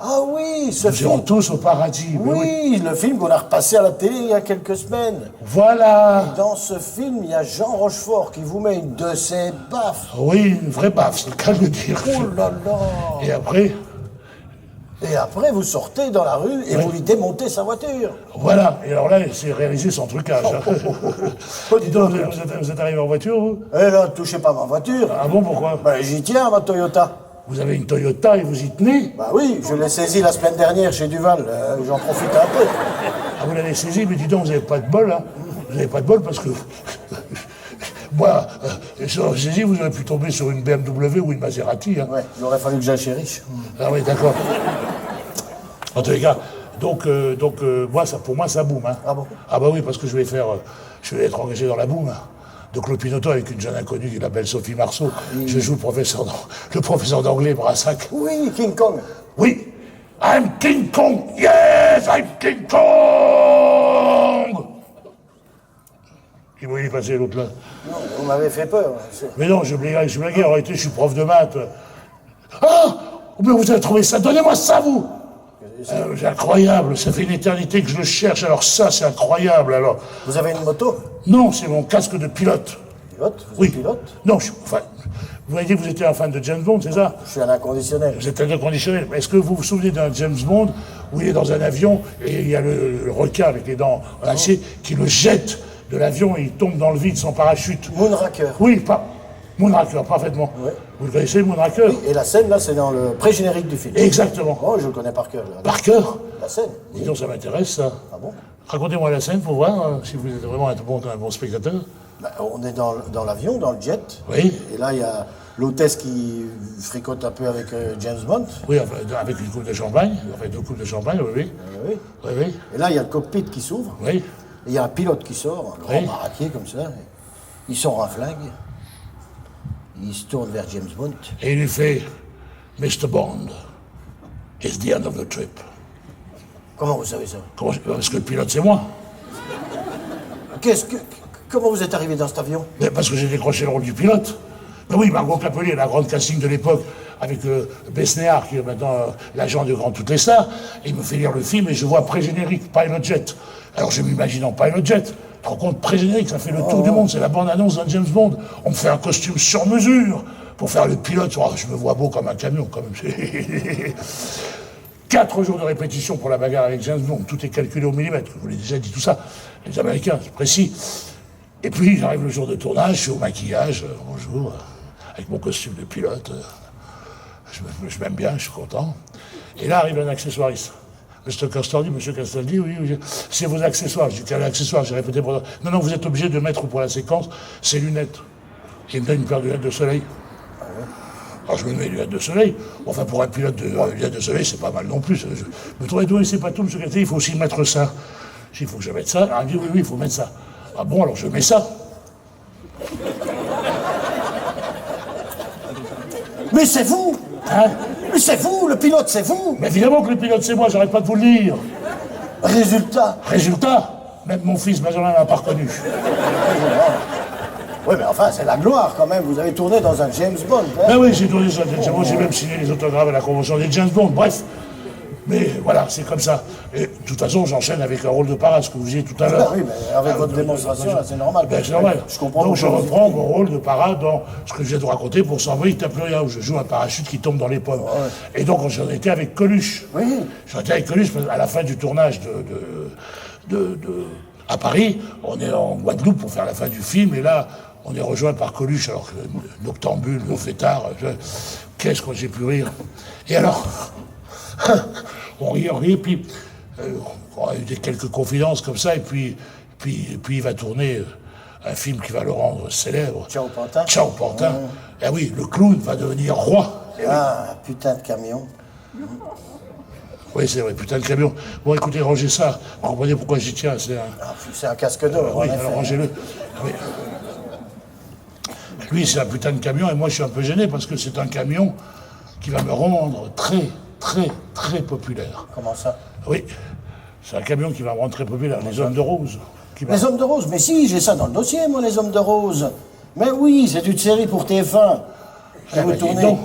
Ah oui, ce Nous irons film... tous au paradis. Oui, le film qu'on a repassé à la télé il y a quelques semaines. Voilà. Dans ce film, il y a Jean Rochefort qui vous met une de ses baffes. Oui, une vraie baffe, c'est le cas de le dire. Oh là là! Et après, vous sortez dans la rue et vous lui démontez sa voiture. voilà. Et alors là, c'est réalisé sans trucage. Dis donc, vous êtes arrivé en voiture, vous? Eh là, touchez pas ma voiture. Ah bon, pourquoi? Ben, j'y tiens, ma Toyota. Vous avez une Toyota et vous y tenez? Bah oui, je l'ai saisie la semaine dernière chez Duval. J'en profite un peu. Ah, vous l'avez saisi, mais dis donc, vous n'avez pas de bol, hein? Vous n'avez pas de bol parce que... Moi, sur saisi, vous auriez pu tomber sur une BMW ou une Maserati, hein? Ouais, il aurait fallu que j'aille chez Riche. Ah oui, d'accord. En tous les cas, donc pour moi, ça boum, hein? Ah bon? Ah bah oui, parce que je vais être engagé dans la boum, hein, de Claude Pinoteau avec une jeune inconnue qui s'appelle Sophie Marceau. Je joue le professeur d'anglais Brassac. Oui, King Kong. Oui, I'm King Kong. Yes, I'm King Kong. Qui vous est passé l'autre là? Non, vous m'avez fait peur. Mais non, je blaguais. En réalité, je suis prof de maths. Ah, mais vous avez trouvé ça? Donnez-moi ça, vous. C'est incroyable, ça fait une éternité que je le cherche, alors ça, c'est incroyable, alors... Vous avez une moto? Non, c'est mon casque de pilote. Pilote? Vous Oui. êtes pilote? Non, vous m'avez dit que vous étiez un fan de James Bond, c'est ça? Je suis un inconditionnel. Vous êtes un inconditionnel. Est-ce que vous vous souvenez d'un James Bond où il est dans un avion et il y a le requin avec les dents en acier qui le jette de l'avion et il tombe dans le vide sans parachute? Moonraker. Oui, Moonraker, parfaitement. Ouais. Vous le connaissez, Moonraker? Oui, et la scène, là, c'est dans le pré-générique du film. Exactement. Oh, je le connais par cœur. Là. Par cœur? La scène. Dis donc, ça m'intéresse, ça. Ah bon? Racontez-moi la scène pour voir si vous êtes vraiment un bon spectateur. Bah, on est dans l'avion, dans le jet. Oui. Et là, il y a l'hôtesse qui fricote un peu avec James Bond. Oui, enfin, avec une coupe de champagne. Enfin, 2 coupes de champagne, oui. Oui. Oui. Et là, il y a le cockpit qui s'ouvre. Oui. Et il y a un pilote qui sort, un grand Oui. baraquet comme ça. Il sort un flingue. Il se tourne vers James Bond. Et il lui fait Mr. Bond, it's the end of the trip. Comment vous savez ça? Parce que le pilote, c'est moi. Comment vous êtes arrivé dans cet avion? Mais parce que j'ai décroché le rôle du pilote. Mais oui, Margot Capellier, la grande casting de l'époque, avec Besnéard, qui est maintenant l'agent de Grand Toutes les Stars, il me fait lire le film et je vois pré-générique, Pilot Jet. Alors je m'imagine en Pilot Jet. Tu te rends compte, pré-générique, ça fait le tour du monde, c'est la bande-annonce d'un James Bond. On me fait un costume sur mesure pour faire le pilote. Oh, je me vois beau comme un camion, quand même. 4 jours de répétition pour la bagarre avec James Bond. Tout est calculé au millimètre. Je vous l'ai déjà dit tout ça. Les Américains, c'est précis. Et puis, j'arrive le jour de tournage, je suis au maquillage, bonjour, avec mon costume de pilote. Je m'aime bien, je suis content. Et là arrive un accessoiriste. Mr. Castaldi, Monsieur Castaldi, oui, c'est vos accessoires. Je dis, quel accessoire? J'ai répété pour... Non, vous êtes obligé de mettre pour la séquence ces lunettes. Il me donne une paire de lunettes de soleil. Alors je me mets les lunettes de soleil. Enfin, pour un pilote de lunettes de soleil, c'est pas mal non plus. Je me trouvais, oui, c'est pas tout, Monsieur Castaldi, il faut aussi mettre ça. Je dis, il faut que je mette ça. Alors, il me dit, oui, il faut mettre ça. Ah bon, alors je mets ça. Mais c'est vous! Hein? Mais c'est vous, le pilote, c'est vous! Mais évidemment que le pilote, c'est moi, j'arrête pas de vous le dire. Résultat, même mon fils Benjamin m'a pas reconnu. Oui, mais enfin, c'est la gloire quand même. Vous avez tourné dans un James Bond. Hein? Ben oui, j'ai tourné sur James Bond, j'ai même signé les autographes à la convention des James Bond, bref. Mais voilà, c'est comme ça. Et de toute façon, j'enchaîne avec un rôle de parade, ce que vous disiez tout à l'heure. Oui, mais avec votre démonstration, là, c'est normal. Ben, c'est normal. Je comprends. Donc je reprends mon rôle de parade dans ce que je viens de raconter pour s'envoyer, t'as plus rien, où je joue un parachute qui tombe dans les pommes. Ouais. Et donc j'en étais avec Coluche. Oui. J'en étais avec Coluche à la fin du tournage à Paris. On est en Guadeloupe pour faire la fin du film, et là, on est rejoint par Coluche, alors que noctambule, le fêtard, qu'est-ce que j'ai pu rire. Et alors, on rit, puis on a eu quelques confidences comme ça, et puis il va tourner un film qui va le rendre célèbre. Ciao Pantin. Ciao Pantin. Eh oui, le clown va devenir roi. Ah, putain de camion. Oui, c'est vrai, putain de camion. Bon, écoutez, rangez ça. Vous comprenez pourquoi j'y tiens. C'est un casque d'or. Oui, alors rangez-le. Oui. Lui, c'est un putain de camion, et moi, je suis un peu gêné parce que c'est un camion qui va me rendre très, très, très populaire. Comment ça? Oui, c'est un camion qui va me rendre très populaire. Les Hommes de Rose. Les Hommes de Rose? Mais si, j'ai ça dans le dossier, moi, les Hommes de Rose. Mais oui, c'est une série pour TF1. Vous tournez.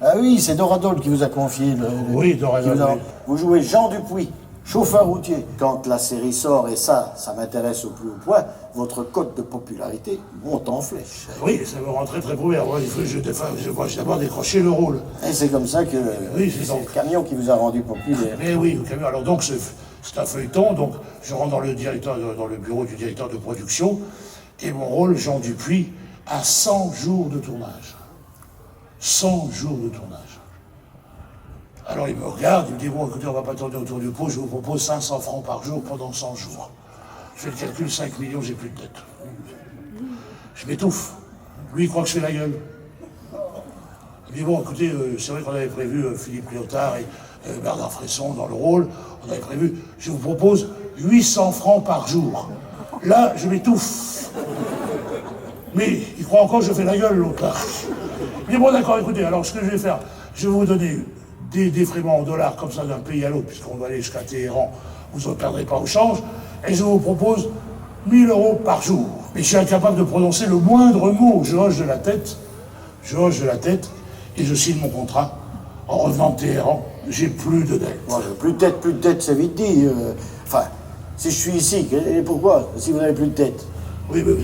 Ah oui, c'est Doradol qui vous a confié Oui, Doradol. Vous jouez Jean Dupuis, chauffeur routier. Quand la série sort, et ça m'intéresse au plus haut point, votre cote de popularité monte en flèche. Oui, ça me rend très très populaire. Moi, je d'abord décrocher le rôle. Et c'est comme ça que c'est le camion qui vous a rendu populaire. Mais oui, le camion. Alors donc, c'est un feuilleton, donc je rentre dans le bureau du directeur de production, et mon rôle, Jean Dupuis, a 100 jours de tournage. 100 jours de tournage. Alors il me regarde, il me dit, bon, écoutez, on va pas tourner autour du pot, je vous propose 500 francs par jour pendant 100 jours. Je fais le calcul, 5 millions, j'ai plus de dette. Je m'étouffe. Lui, il croit que je fais la gueule. Il me dit, bon, écoutez, c'est vrai qu'on avait prévu Philippe Léotard et Bernard Fresson dans le rôle, on avait prévu, je vous propose 800 francs par jour. Là, je m'étouffe. Mais il croit encore que je fais la gueule, l'autre là. Il dit, bon, d'accord, écoutez, alors ce que je vais faire, je vais vous donner des défraiements en dollars comme ça d'un pays à l'autre, puisqu'on va aller jusqu'à Téhéran, vous ne perdrez pas au change, et je vous propose 1000 € par jour. Mais je suis incapable de prononcer le moindre mot. Je hoche de la tête, et je signe mon contrat. En revenant de Téhéran, j'ai plus de dette. Bon, plus de dette, c'est vite dit. Enfin, si je suis ici, et pourquoi, si vous n'avez plus de dette? Oui, mais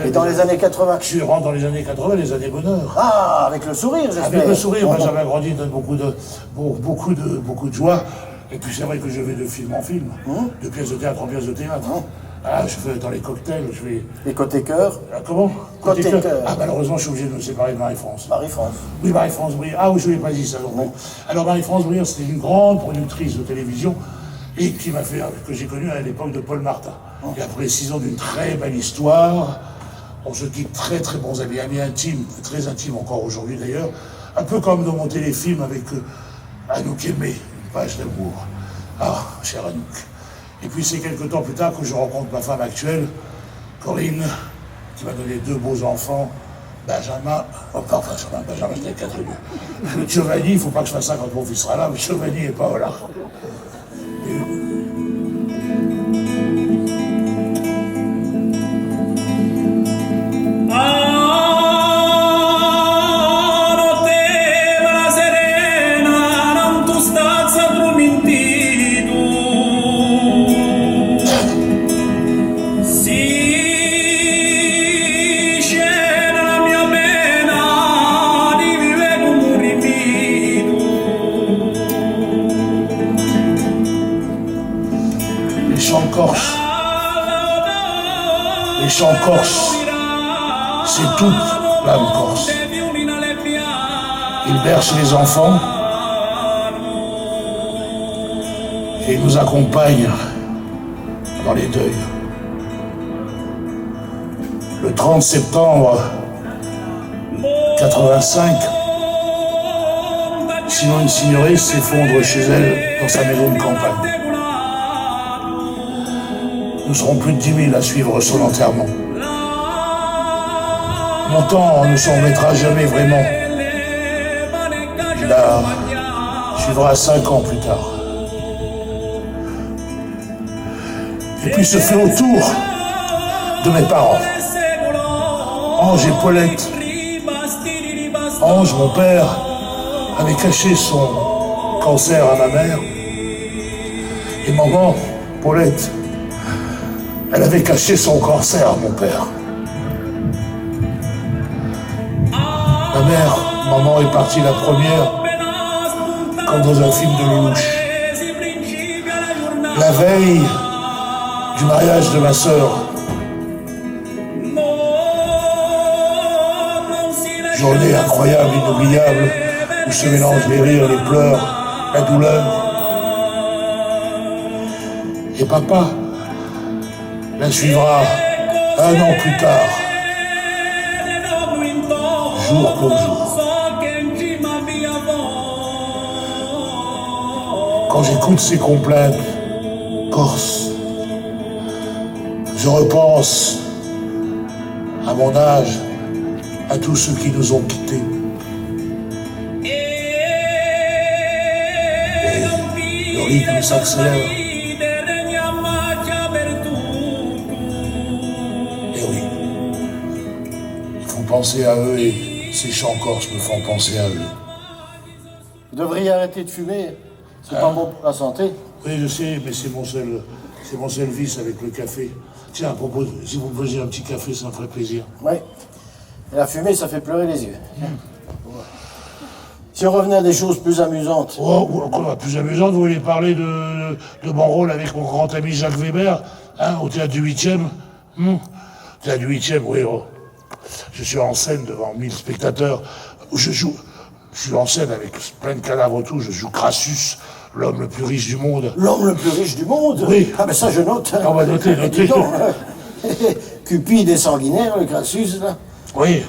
Et dans les années 80? Je rentre dans les années 80, les années bonheur. Ah, avec le sourire, j'espère. Avec le sourire, moi j'avais grandi, donne beaucoup de joie. Et puis c'est vrai que je vais de film en film, de pièce de théâtre en pièce de théâtre. Ah, je fais dans les cocktails, je vais... Et côté cœur? Comment? Côté cœur. Ah, malheureusement, je suis obligé de me séparer de Marie-France. Marie-France? Oui, Marie-France Brière. Ah oui, je ne l'ai pas dit ça. Alors Marie-France Brière, c'était une grande productrice de télévision et qui m'a fait, que j'ai connue à l'époque de Paul Martin. Et après 6 ans d'une très belle histoire, on se quitte très très bons amis intimes, très intimes encore aujourd'hui d'ailleurs, un peu comme dans mon téléfilm avec Anouk Aimé, une page d'amour. Ah, cher Anouk. Et puis c'est quelques temps plus tard que je rencontre ma femme actuelle, Corinne, qui m'a donné 2 beaux enfants, Benjamin, je n'ai 4 deux. Giovanni, il ne faut pas que je fasse ça quand mon fils sera là, mais Giovanni et Paola. Les chants corses, c'est toute l'âme corse. Ils bercent les enfants et ils nous accompagnent dans les deuils. Le 30 septembre 85, Simone Signoret s'effondre chez elle dans sa maison de campagne. Nous serons plus de 10 000 à suivre son enterrement. Mon temps ne s'en remettra jamais vraiment. Il la suivra 5 ans plus tard. Et puis ce fut au tour de mes parents. Ange et Paulette. Ange, mon père, avait caché son cancer à ma mère. Et maman, Paulette, elle avait caché son cancer à mon père. Ma mère, maman est partie la première, comme dans un film de Lelouch. La veille du mariage de ma sœur. Journée incroyable, inoubliable, où se mélangent les rires, les pleurs, la douleur. Et papa la suivra un an plus tard, jour pour jour. Quand j'écoute ces complaintes corses, je repense à mon âge, à tous ceux qui nous ont quittés. Et le rythme s'accélère. Et oui, il faut penser à eux et ces chants corses me font penser à eux. Vous devriez arrêter de fumer. C'est pas bon pour la santé. Oui, je sais, mais c'est mon seul vice avec le café. Tiens, à propos, si vous me faisiez un petit café, ça me ferait plaisir. Oui. Et la fumée, ça fait pleurer les yeux. Si on revenait à des choses plus amusantes. Oh, encore plus amusante, vous voulez parler de mon rôle avec mon grand ami Jacques Weber, hein, au théâtre du 8e Théâtre du 8e, oui. Oh. Je suis en scène devant 1000 spectateurs. Je suis en scène avec plein de cadavres autour. Je joue Crassus, l'homme le plus riche du monde. L'homme le plus riche du monde? Oui. Ah ben ça, je note. On va noter. Dis donc, Cupide et sanguinaire, le Crassus, là. Oui.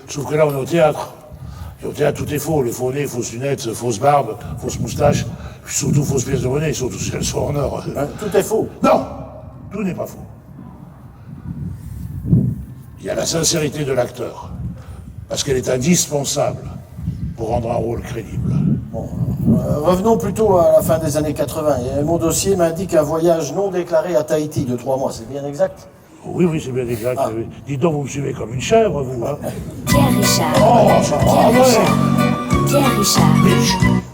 Sauf que là, on est au théâtre. Et au théâtre, tout est faux. Les faux nez, fausses lunettes, fausses barbes, fausses moustaches, surtout fausses pièces de monnaie, surtout si elles sont en or. Tout est faux. Non, tout n'est pas faux. Il y a la sincérité de l'acteur, parce qu'elle est indispensable pour rendre un rôle crédible. Bon, revenons plutôt à la fin des années 80. Et mon dossier m'indique un voyage non déclaré à Tahiti de 3 mois. C'est bien exact? Oui, c'est bien exact. Ah. Dites donc, vous me suivez comme une chèvre, vous, hein? Pierre Richard. Oh, ça va, Pierre Richard.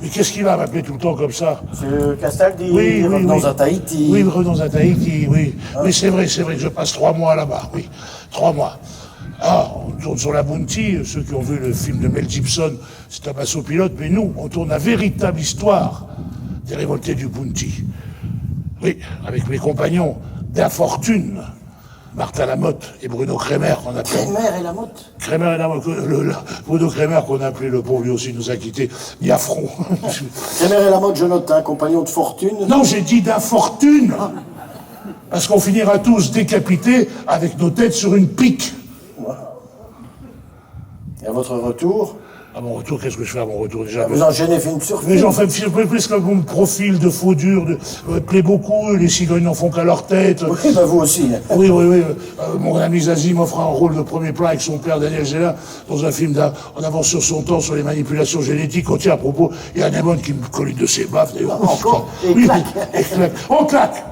Mais qu'est-ce qu'il va m'appeler tout le temps comme ça? Monsieur Castaldi, oui, revenons à Tahiti. Oui, revenons à Tahiti, oui. Mais c'est vrai que je passe 3 mois là-bas, oui. 3 mois. Ah, on tourne sur la Bounty, ceux qui ont vu le film de Mel Gibson, c'est un bateau pilote, mais nous, on tourne la véritable histoire des révoltés du Bounty. Oui, avec mes compagnons d'infortune, Martin Lamotte et Bruno Kremer, qu'on appelait... Kremer et Lamotte? Kremer et Lamotte, Bruno Kremer, qu'on appelait le pauvre, lui aussi nous a quittés, mis à front. Kremer et Lamotte, je note, un compagnon de fortune. Non, j'ai dit d'infortune, parce qu'on finira tous décapités avec nos têtes sur une pique. Et à votre retour? À mon retour, qu'est-ce que je fais à mon retour déjà? Vous enchaînez film sur film. Mais j'en fais plus que mon profil de faux dur, plaît beaucoup, les cigognes n'en font qu'à leur tête. Oui, bah vous aussi. Oui. Mon ami Zazie m'offre un rôle de premier plan avec son père Daniel Gélin dans un film en avance sur son temps sur les manipulations génétiques. Oh tiens, à propos, il y a un anémone qui me colle une de ses baffes d'ailleurs. Encore? Et oui, claque. Et claque. On claque.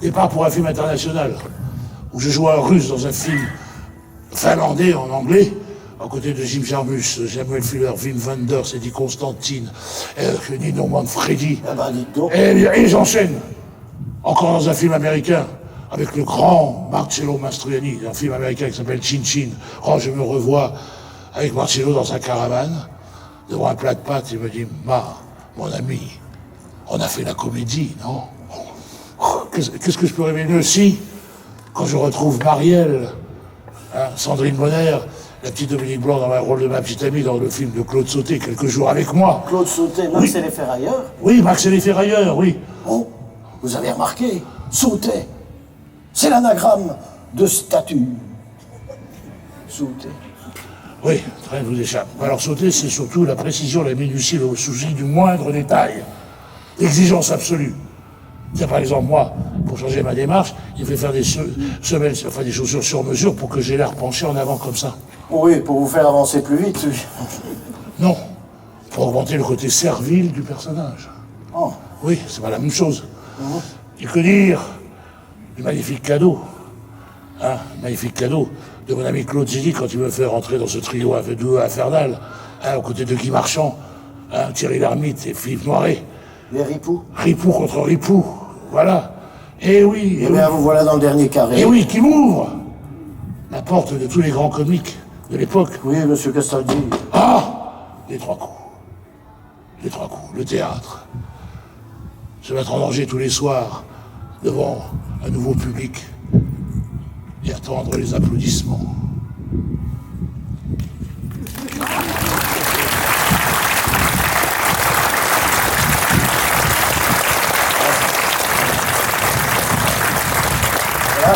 Départ pour un film international où je joue un russe dans un film finlandais en anglais. À côté de Jim Jarmus, Samuel Fuller, Wim Wenders, Eddie Constantine, Nino Manfredi. Ah bah, dites donc. Et j'enchaîne. Encore dans un film américain, avec le grand Marcello Mastroianni, un film américain qui s'appelle Chin Chin. Oh, je me revois avec Marcello dans sa caravane, devant un plat de pâtes, il me dit, mon ami, on a fait la comédie, non? Qu'est-ce que je peux rêver mieux si, quand je retrouve Marielle, Sandrine Bonner, la petite Dominique Blanc dans le rôle de ma petite amie dans le film de Claude Sauté, quelques jours avec moi. Claude Sauté, Max et les Ferrailleurs? Oui, Max et les Ferrailleurs, oui. Oh, vous avez remarqué, Sauté, c'est l'anagramme de statue. Sauté. Oui, rien ne vous échappe. Alors Sauté, c'est surtout la précision, la minutie, le souci du moindre détail. L'exigence absolue. Tiens, par exemple, moi, pour changer ma démarche, il fait faire des semelles, enfin des chaussures sur mesure pour que j'ai l'air penché en avant comme ça. Oui, pour vous faire avancer plus vite, oui. Non, pour augmenter le côté servile du personnage. Oh. Oui, c'est pas la même chose. Et que dire du magnifique cadeau. Hein, magnifique cadeau de mon ami Claude Zidi quand il me fait rentrer dans ce trio infernal, hein, aux côtés de Guy Marchand, hein, Thierry Lhermitte et Philippe Noiret. Les ripoux. Ripoux contre ripoux, voilà. Et oui. Eh bien, vous voilà dans le dernier carré. Et oui, qui m'ouvre la porte de tous les grands comiques de l'époque. Oui, monsieur Castaldi. Ah, les trois coups. Les trois coups, le théâtre. Se mettre en danger tous les soirs devant un nouveau public et attendre les applaudissements. Là,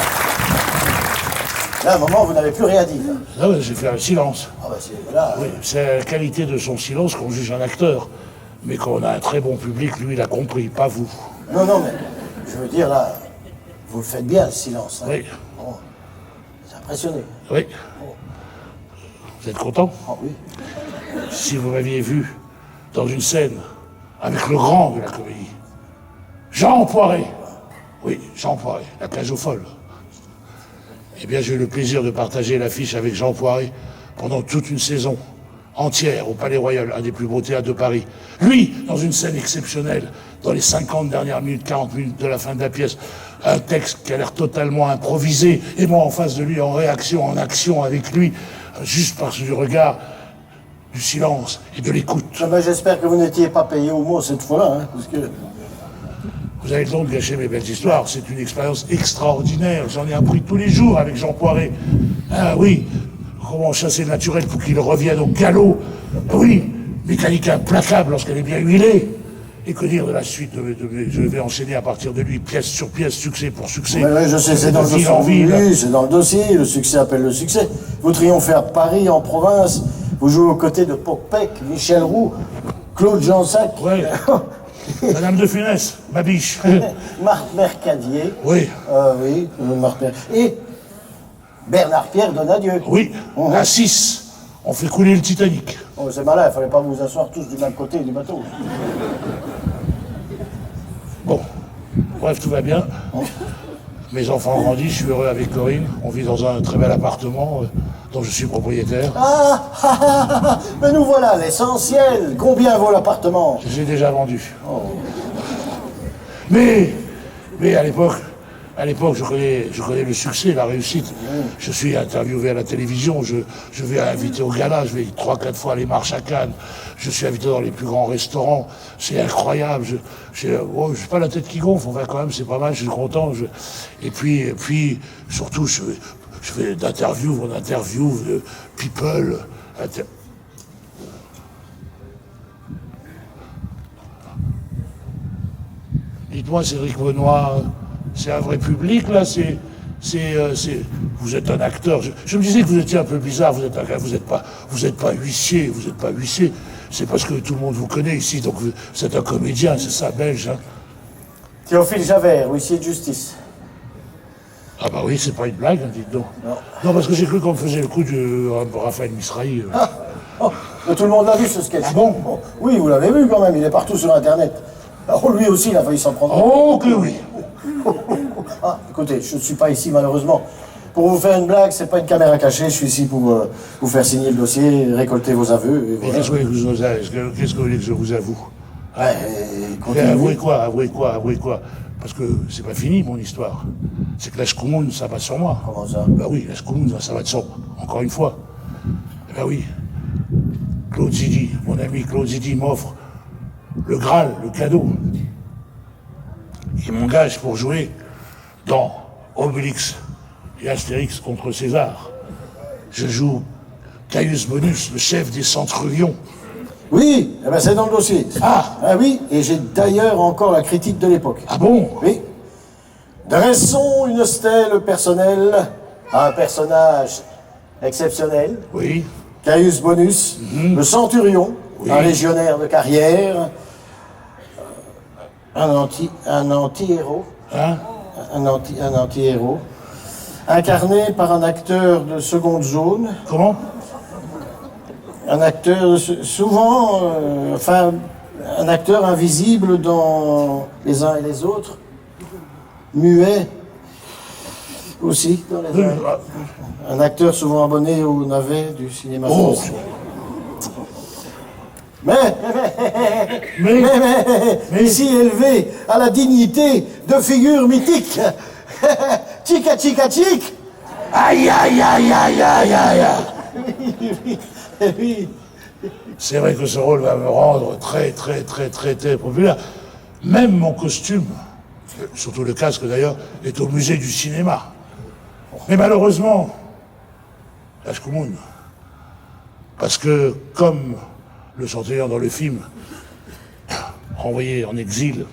à un moment, vous n'avez plus rien dit. Là, j'ai fait un silence. Ah bah c'est voilà. Oui, c'est la qualité de son silence qu'on juge un acteur. Mais quand on a un très bon public, lui, il a compris, pas vous. Non, non, mais je veux dire, là, vous le faites bien, le silence. Hein. Oui. Bon, c'est impressionné. Oui. Vous êtes content? Ah oui. Si vous m'aviez vu dans une scène avec le grand de la comédie, Jean Poiret. Oui, Jean Poiret, la cage aux folles. Eh bien, j'ai eu le plaisir de partager l'affiche avec Jean Poiret pendant toute une saison entière au Palais Royal, un des plus beaux théâtres de Paris. Lui, dans une scène exceptionnelle, dans les 50 dernières minutes, 40 minutes de la fin de la pièce, un texte qui a l'air totalement improvisé, et moi en face de lui, en réaction, en action avec lui, juste par du regard, du silence et de l'écoute. Ah ben, j'espère que vous n'étiez pas payé au mot cette fois-là, hein, parce que... Vous avez le don de gâcher mes belles histoires, c'est une expérience extraordinaire, j'en ai appris tous les jours avec Jean Poiret. Ah oui, comment chasser le naturel pour qu'il revienne au galop. Oui, mécanique implacable lorsqu'elle est bien huilée. Et que dire de la suite je vais enchaîner à partir de lui, pièce sur pièce, succès pour succès. Oui, je sais, c'est dans le dossier. Oui, c'est dans le dossier, le succès appelle le succès. Vous triomphez à Paris, en province, vous jouez aux côtés de Pocpec, Michel Roux, Claude Jansac. Ouais. Madame de Funès, ma biche. Marc Mercadier. Oui. Oui, Marc Mercadier. Et Bernard-Pierre Donadieu. Oui, à 6, on fait couler le Titanic. Oh, c'est malin, il fallait pas vous asseoir tous du même côté du bateau. Bon, bref, tout va bien. Mes enfants ont grandi, je suis heureux avec Corinne. On vit dans un très bel appartement dont je suis propriétaire. Mais nous voilà, l'essentiel. Combien vaut l'appartement? Je l'ai déjà vendu. Oh. Mais à l'époque, je connais le succès, la réussite. Je suis interviewé à la télévision, je vais inviter au gala, je vais 3-4 fois à les marches à Cannes. Je suis invité dans les plus grands restaurants. C'est incroyable. J'ai pas la tête qui gonfle, enfin quand même, c'est pas mal, je suis content. Et puis, surtout, je fais d'interview en interview, de people. Dites-moi, Cédric Benoît, c'est un vrai public, là, vous êtes un acteur. Je me disais que vous étiez un peu bizarre, vous êtes pas huissier, c'est parce que tout le monde vous connaît ici, donc vous êtes un comédien, c'est ça, belge, hein. Théophile Javert, huissier de justice. Ah bah oui, c'est pas une blague, hein, dites donc. Non, parce que j'ai cru qu'on me faisait le coup de Raphaël Misrahi. Mais tout le monde l'a vu, ce sketch. Ah bon? Oui, vous l'avez vu quand même, il est partout sur Internet. Alors lui aussi, il a failli s'en prendre. Oh que oui. Ah, écoutez, je ne suis pas ici malheureusement pour vous faire une blague, c'est pas une caméra cachée, je suis ici pour vous faire signer le dossier, récolter vos aveux. Et voilà. Qu'est-ce que vous voulez que je vous avoue? Continuez. Avouez quoi? Parce que c'est pas fini mon histoire. C'est que la Shkumun, ça va sur moi. Comment ça? Bah oui, la Shkumun, ça va sur moi. Encore une fois. Bah oui. Claude Zidi, mon ami Claude Zidi m'offre le Graal, le cadeau. Il m'engage pour jouer dans Obélix et Astérix contre César. Je joue Caius Bonus, le chef des centurions. Oui, eh ben c'est dans le dossier. Ah oui, et j'ai d'ailleurs encore la critique de l'époque. Ah bon? Oui. Dressons une stèle personnelle à un personnage exceptionnel. Oui. Caius Bonus, le centurion, Oui. un légionnaire de carrière, un anti-héros. Hein? Un anti-héros, incarné par un acteur de seconde zone. Comment? Un acteur, souvent, un acteur invisible dans les uns et les autres, muet, Aussi, dans les un acteur souvent abonné au navet du cinéma Oh. français. Mais ici élevé à la dignité de figure mythique. Tika tika tic. Aïe aïe aïe aïe aïe aïe. Oui. C'est vrai que ce rôle va me rendre très populaire. Même mon costume, surtout le casque d'ailleurs, est au musée du cinéma. Mais malheureusement, la Shkumun, parce que comme le chanteur dans le film, renvoyé en exil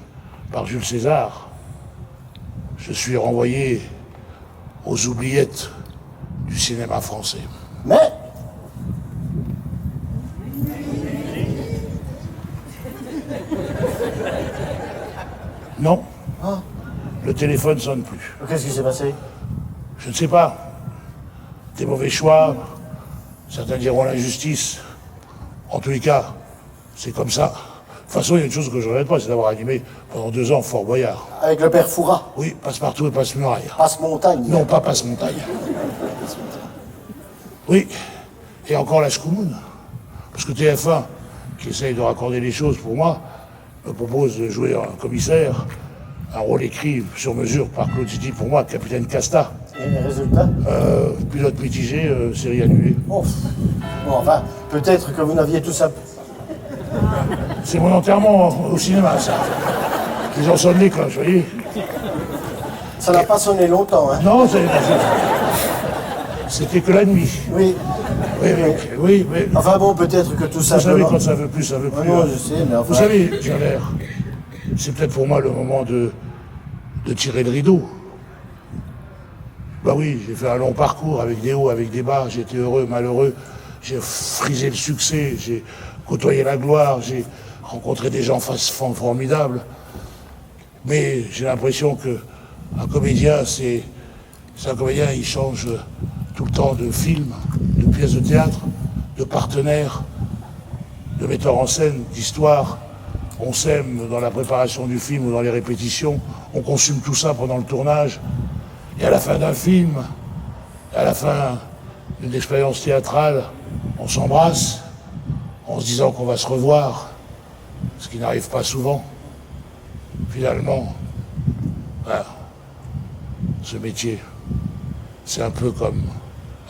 par Jules César, je suis renvoyé aux oubliettes du cinéma français. Mais Non, le téléphone sonne plus. qu'est-ce qui s'est passé? Je ne sais pas. Des mauvais choix, certains diront l'injustice. En tous les cas, c'est comme ça. De toute façon, il y a une chose que je ne regrette pas, c'est d'avoir animé pendant 2 ans Fort Boyard. Avec le père Fouras, Oui, Passe-Partout et Passe-Muraille. Passe-Montagne. Non, pas Passe-Montagne. Oui, et encore la Shkumun. Parce que TF1, qui essaye de raccorder les choses pour moi, me propose de jouer un commissaire, un rôle écrit sur mesure par Claude Zidi pour moi, capitaine Casta. Et les résultats? Pilote mitigé, série annulée. Oh. Bon, enfin, peut-être que vous n'aviez tout ça. C'est mon enterrement au cinéma, ça. Les gens sonnent les cloches, vous voyez. Ça n'a pas sonné longtemps, hein? Non, c'était que la nuit. Oui. Oui, mais Enfin bon, peut-être que tout ça. vous savez, quand ça veut plus, ça veut plus. non, hein. je sais, mais enfin. Vous savez, Jalère, c'est peut-être pour moi le moment de tirer le rideau. Bah oui, j'ai fait un long parcours avec des hauts, avec des bas, j'ai été heureux, malheureux, j'ai frisé le succès, j'ai côtoyé la gloire, j'ai rencontré des gens formidables. Mais j'ai l'impression que un comédien, c'est un comédien, il change tout le temps de film, de pièce de théâtre, de partenaire, de metteur en scène, d'histoire. On s'aime dans la préparation du film ou dans les répétitions, on consomme tout ça pendant le tournage. Et à la fin d'un film, à la fin d'une expérience théâtrale, on s'embrasse en se disant qu'on va se revoir, ce qui n'arrive pas souvent. Finalement, voilà, ce métier, c'est un peu comme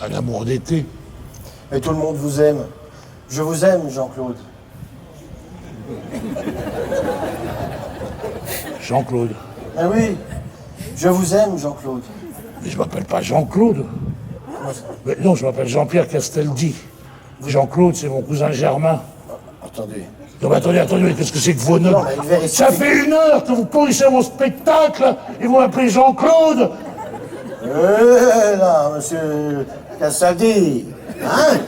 un amour d'été. Mais tout le monde vous aime. Je vous aime, Jean-Claude. Jean-Claude. Ah oui, je vous aime, Jean-Claude. Mais je m'appelle pas Jean-Claude. Mais non, je m'appelle Jean-Pierre Castaldi. Jean-Claude, c'est mon cousin Germain. Attendez. Non mais attendez, mais qu'est-ce que c'est que vos notes? Non, mais vérifiez. Ça fait 1 heure que vous pourrissez mon spectacle et vous m'appelez Jean-Claude. Là, monsieur Castaldi. Hein?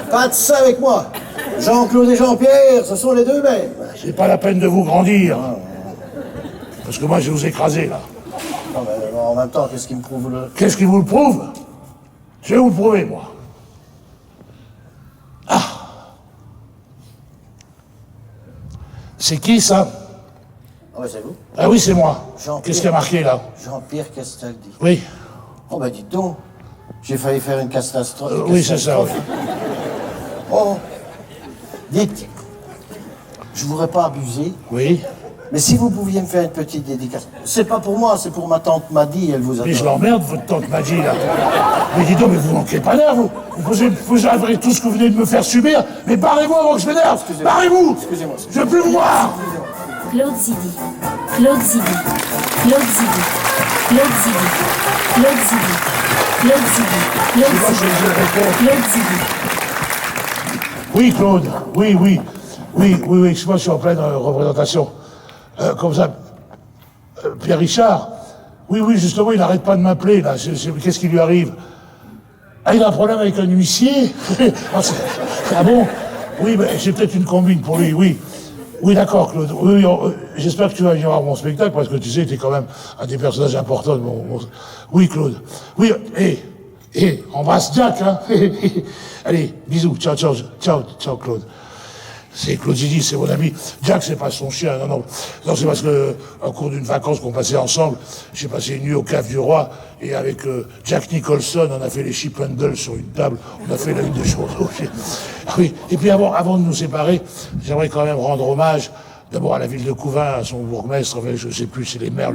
Pas de ça avec moi. Jean-Claude et Jean-Pierre, ce sont les deux mêmes. C'est pas la peine de vous grandir. Parce que moi, je vais vous écraser, là. Non, mais en même temps, qu'est-ce qui me prouve le... Qu'est-ce qui vous le prouve? Je vais vous le prouver, moi. Ah! C'est qui, ça? Ah ouais, c'est vous? Ah oui, c'est moi. Jean-Pierre. Qu'est-ce qu'il y a marqué, là? Jean-Pierre Castaldi. Oui. Oh, bah dites donc. J'ai failli faire une catastrophe. Oui, c'est ça, oui. Oh. Dites, je voudrais pas abuser, Oui. mais si vous pouviez me faire une petite dédicace. C'est pas pour moi, c'est pour ma tante Maddy, elle vous Mais je adore. l'emmerde, votre tante m'a dit, là. Mais dis donc, mais vous manquez pas d'air, vous. Vous avez tout ce que vous venez de me faire subir. Mais barrez-vous avant que je m'énerve. Excusez-moi. Barrez-vous. Excusez-moi. Je veux plus vous voir. Claude Zidi. Claude Zidi. Claude Zidi. Claude Zidi. Claude Zidi. Claude Zidi. Claude Moi, Zidi. je réponds. Claude Zidi. Oui, Claude. Oui. Moi, je suis en pleine représentation. Comme ça. Pierre Richard. Oui, justement, il n'arrête pas de m'appeler, là. Qu'est-ce qui lui arrive? Ah, il a un problème avec un huissier? Ah bon? Oui, mais j'ai peut-être une combine pour lui, oui. Oui, d'accord, Claude. Oui, j'espère que tu vas venir voir mon spectacle, parce que tu sais, t'es quand même un des personnages importants de mon... Oui, Claude. Oui, embrasse Jack, hein. Allez, bisous, ciao, Claude. C'est Claude Zidi, c'est mon ami. Jack, c'est pas son chien, non, c'est parce que, au cours d'une vacance qu'on passait ensemble, j'ai passé une nuit au Cave du Roi, et avec Jack Nicholson, on a fait les Chippendales sur une table, on a fait la une des journaux. Oui, et puis avant de nous séparer, j'aimerais quand même rendre hommage d'abord à la ville de Couvain, à son bourgmestre, je sais plus, c'est les maires,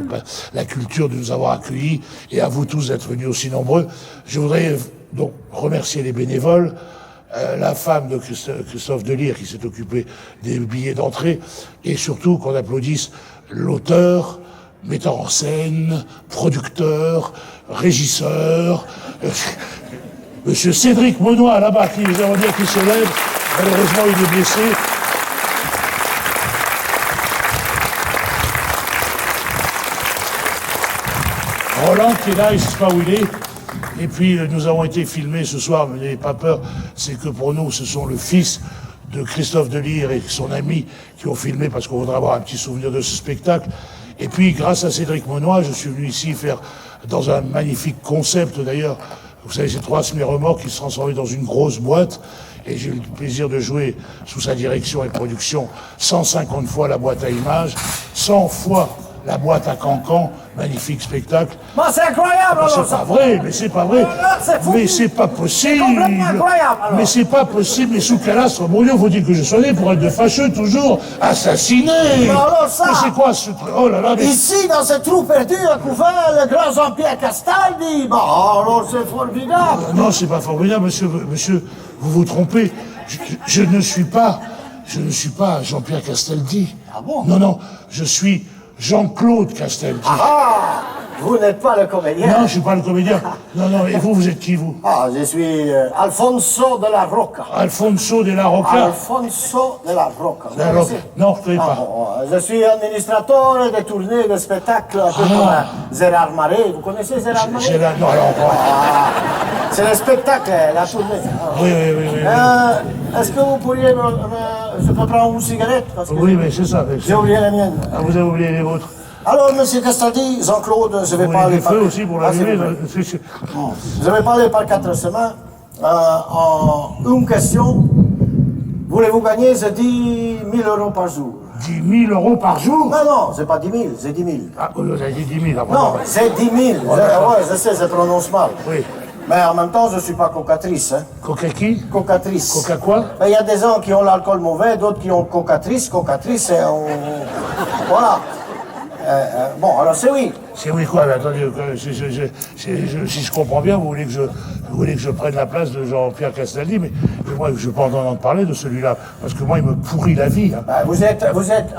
la culture de nous avoir accueillis, et à vous tous d'être venus aussi nombreux. Je voudrais donc remercier les bénévoles, la femme de Christophe Delire qui s'est occupée des billets d'entrée, et surtout qu'on applaudisse l'auteur, metteur en scène, producteur, régisseur, monsieur Cédric Monnoy là-bas, qui nous avons dit qu'il se lève, malheureusement il est blessé. Roland qui est là, il ne sait pas où il est. Et puis nous avons été filmés ce soir, mais n'ayez pas peur, c'est que pour nous, ce sont le fils de Christophe Delire et son ami qui ont filmé parce qu'on voudrait avoir un petit souvenir de ce spectacle. Et puis, grâce à Cédric Monnoy, je suis venu ici faire, dans un magnifique concept d'ailleurs, vous savez, c'est 3 semi-remorques qui se transformaient dans une grosse boîte. Et j'ai eu le plaisir de jouer sous sa direction et production 150 fois la boîte à images, 100 fois la boîte à cancan, magnifique spectacle. Bon, c'est incroyable, alors, c'est pas vrai, mais c'est pas vrai. Mais c'est pas possible. complètement incroyable, alors. Mais c'est pas possible. Mais sous Calastre, bon Dieu, faut-il que je sois né pour être de fâcheux, toujours assassiné. Mais alors ça. Mais c'est quoi ce truc? Oh là là, mais... Ici, dans ce trou perdu à Couvain, le grand Jean-Pierre Castaldi. Bon, alors c'est formidable. Non, c'est pas formidable, monsieur, vous vous trompez. Je ne suis pas Jean-Pierre Castaldi. Ah bon? Non, je suis Jean-Claude Castaldi. Ah, vous n'êtes pas le comédien. Non, je suis pas le comédien. Non, et vous êtes qui, vous? Ah, je suis Alfonso de la Roca. Alfonso de la Roca. Alfonso de la Roca. Vous La connaissez? Roca. Non, je ne connais Ah, pas. bon, je suis administrateur de tournées de spectacles, un peu comme Gérard Marais. Vous connaissez Gérard Marais? Non, alors, C'est le spectacle, la tournée. oui. Est-ce que vous pourriez je peux prendre une cigarette? Parce que Oui, mais c'est ça. j'ai oublié la mienne. Ah, vous avez oublié les vôtres. Alors, monsieur Castaldi, Jean-Claude, je vais Vous parler voulez du feu aussi pour l'allumer? Je vais parler par 4 semaines. En une question, voulez-vous gagner, je dis 1000 € par jour. 10 000 € par jour? Non, c'est pas 10 000, c'est 10 000. Ah, vous avez dit 10 000. Après, Non, c'est 10 000. Ouais, je sais, je prononce mal. Oui. Mais en même temps, je ne suis pas cocatrice. Hein. Coca qui? Cocatrice. Coca quoi? Il y a des gens qui ont l'alcool mauvais, d'autres qui ont cocatrice. Cocatrice, c'est... Voilà. Bon, alors c'est oui. C'est oui quoi? Mais attendez, si je comprends bien, vous voulez que je prenne la place de Jean-Pierre Castaldi, mais moi, je ne veux pas entendre parler de celui-là, parce que moi, il me pourrit la vie. Hein. Vous êtes...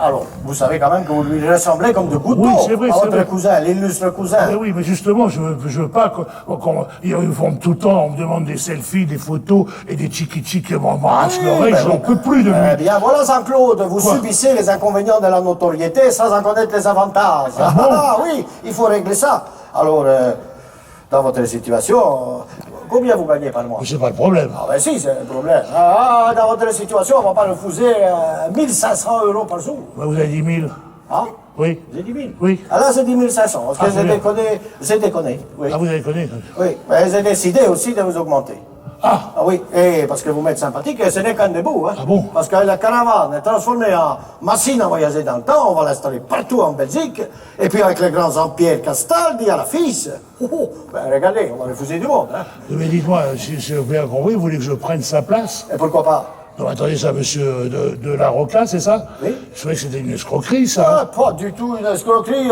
Alors, vous savez quand même que vous lui ressemblez comme de couteau Oui, c'est vrai, à c'est votre vrai. cousin, l'illustre cousin. Oui, mais justement, je veux pas ils font tout le temps, on me demande des selfies, des photos et des tchiki-tchiki qui m'embrassent l'oreille, j'en peux plus de lui. Eh bien, voilà, Jean-Claude, vous Quoi? subissez les inconvénients de la notoriété sans en connaître les avantages. Ah oui, il faut régler ça. Alors, dans votre situation, combien vous gagnez par mois? C'est pas le problème. Ah ben si, c'est un problème. Dans votre situation, on va pas refuser 1500 € par jour. Vous avez dit 1000. Hein? Oui. J'ai dit 1000. Oui. Ah là, c'est 10 500. Parce que c'est bien. j'ai déconné. Oui. Ah, vous avez connu? Oui, mais j'ai décidé aussi de vous augmenter. Ah, Oui, et parce que vous m'êtes sympathique, et ce n'est qu'un début. Hein. Ah bon? Parce que la caravane est transformée en machine à voyager dans le temps, on va l'installer partout en Belgique, et puis avec le grand Jean-Pierre Castaldi à l'affiche. Ben regardez, on va refuser du monde. Hein. mais dites-moi, si j'ai bien compris, vous voulez que je prenne sa place? Et pourquoi pas? Non, attendez, ça, monsieur de la Roca, c'est ça? Oui. Je trouvais que c'était une escroquerie, ça. Ah, pas du tout une escroquerie,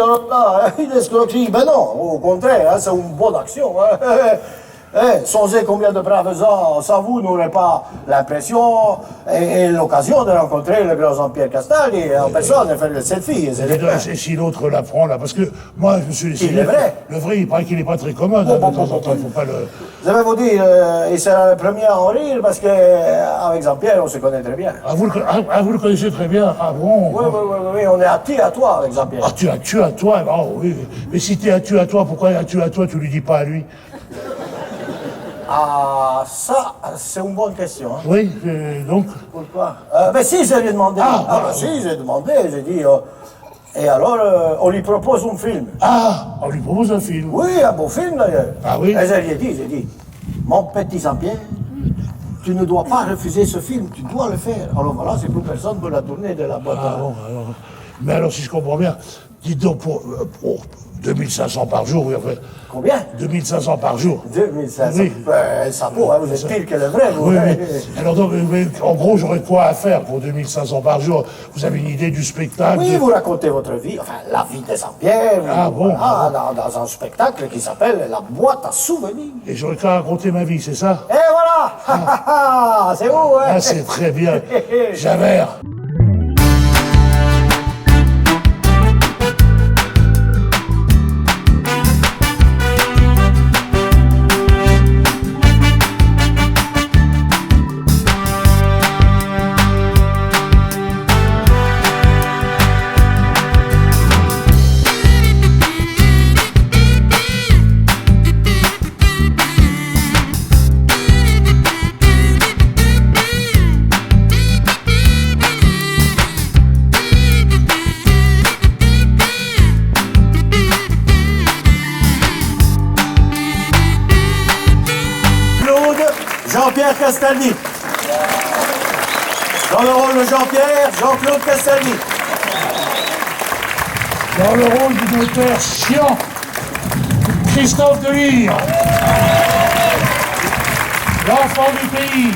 une escroquerie, ben non, au contraire, hein, c'est une bonne action. Hein. Songez combien de braves gens, sans vous, n'auraient pas l'impression et l'occasion de rencontrer le grand Jean-Pierre Castaldi en personne et faire le selfie. Et si l'autre la prend, là, parce que moi, je me suis laissé... Il est vrai. Le vrai, il paraît qu'il n'est pas très commode, hein, de temps en temps, il faut pas le... Je vais vous dire, il sera le premier à en rire parce qu'avec Jean-Pierre, on se connaît très bien. Ah, vous le connaissez très bien? Ah bon? Oui, on est à toi avec Jean-Pierre. Ah, tu à toi? Oh, oui. Mais si t'es à toi, pourquoi à toi, tu lui dis pas à lui? Ah, ça, c'est une bonne question. Hein. Oui, donc... Pourquoi? Ben si, je lui ai demandé. Si, j'ai demandé, j'ai dit... et alors, on lui propose un film. Ah, on lui propose un film. Oui, un beau film d'ailleurs. Ah oui? Et je lui ai dit, mon petit Jean-Pierre, Tu ne dois pas refuser ce film, tu dois le faire. Alors voilà, c'est plus personne peut la tourner de la boîte Ah à... bon, alors... Mais alors, si je comprends bien, dites donc, pour 2500 par jour, oui, enfin... Combien? 2500 par jour. 2500. Oui. Ben, ça vaut, hein, vous êtes pire que le vrai, vous. Oui, hein. oui. Alors, donc, mais, en gros, j'aurais quoi à faire pour 2500 par jour? Vous avez une idée du spectacle? Oui, vous racontez votre vie, enfin, la vie des Saint-Pierre. Ah bon? Voilà, dans un spectacle qui s'appelle La boîte à souvenirs. Et j'aurais qu'à raconter ma vie, c'est ça? Et voilà! C'est où, hein? Ah, c'est très bien. Javert. Jean-Pierre Castaldi. Dans le rôle de Jean-Pierre, Jean-Claude Castaldi. Dans le rôle du notaire chiant, Christophe Delisle. L'enfant du pays,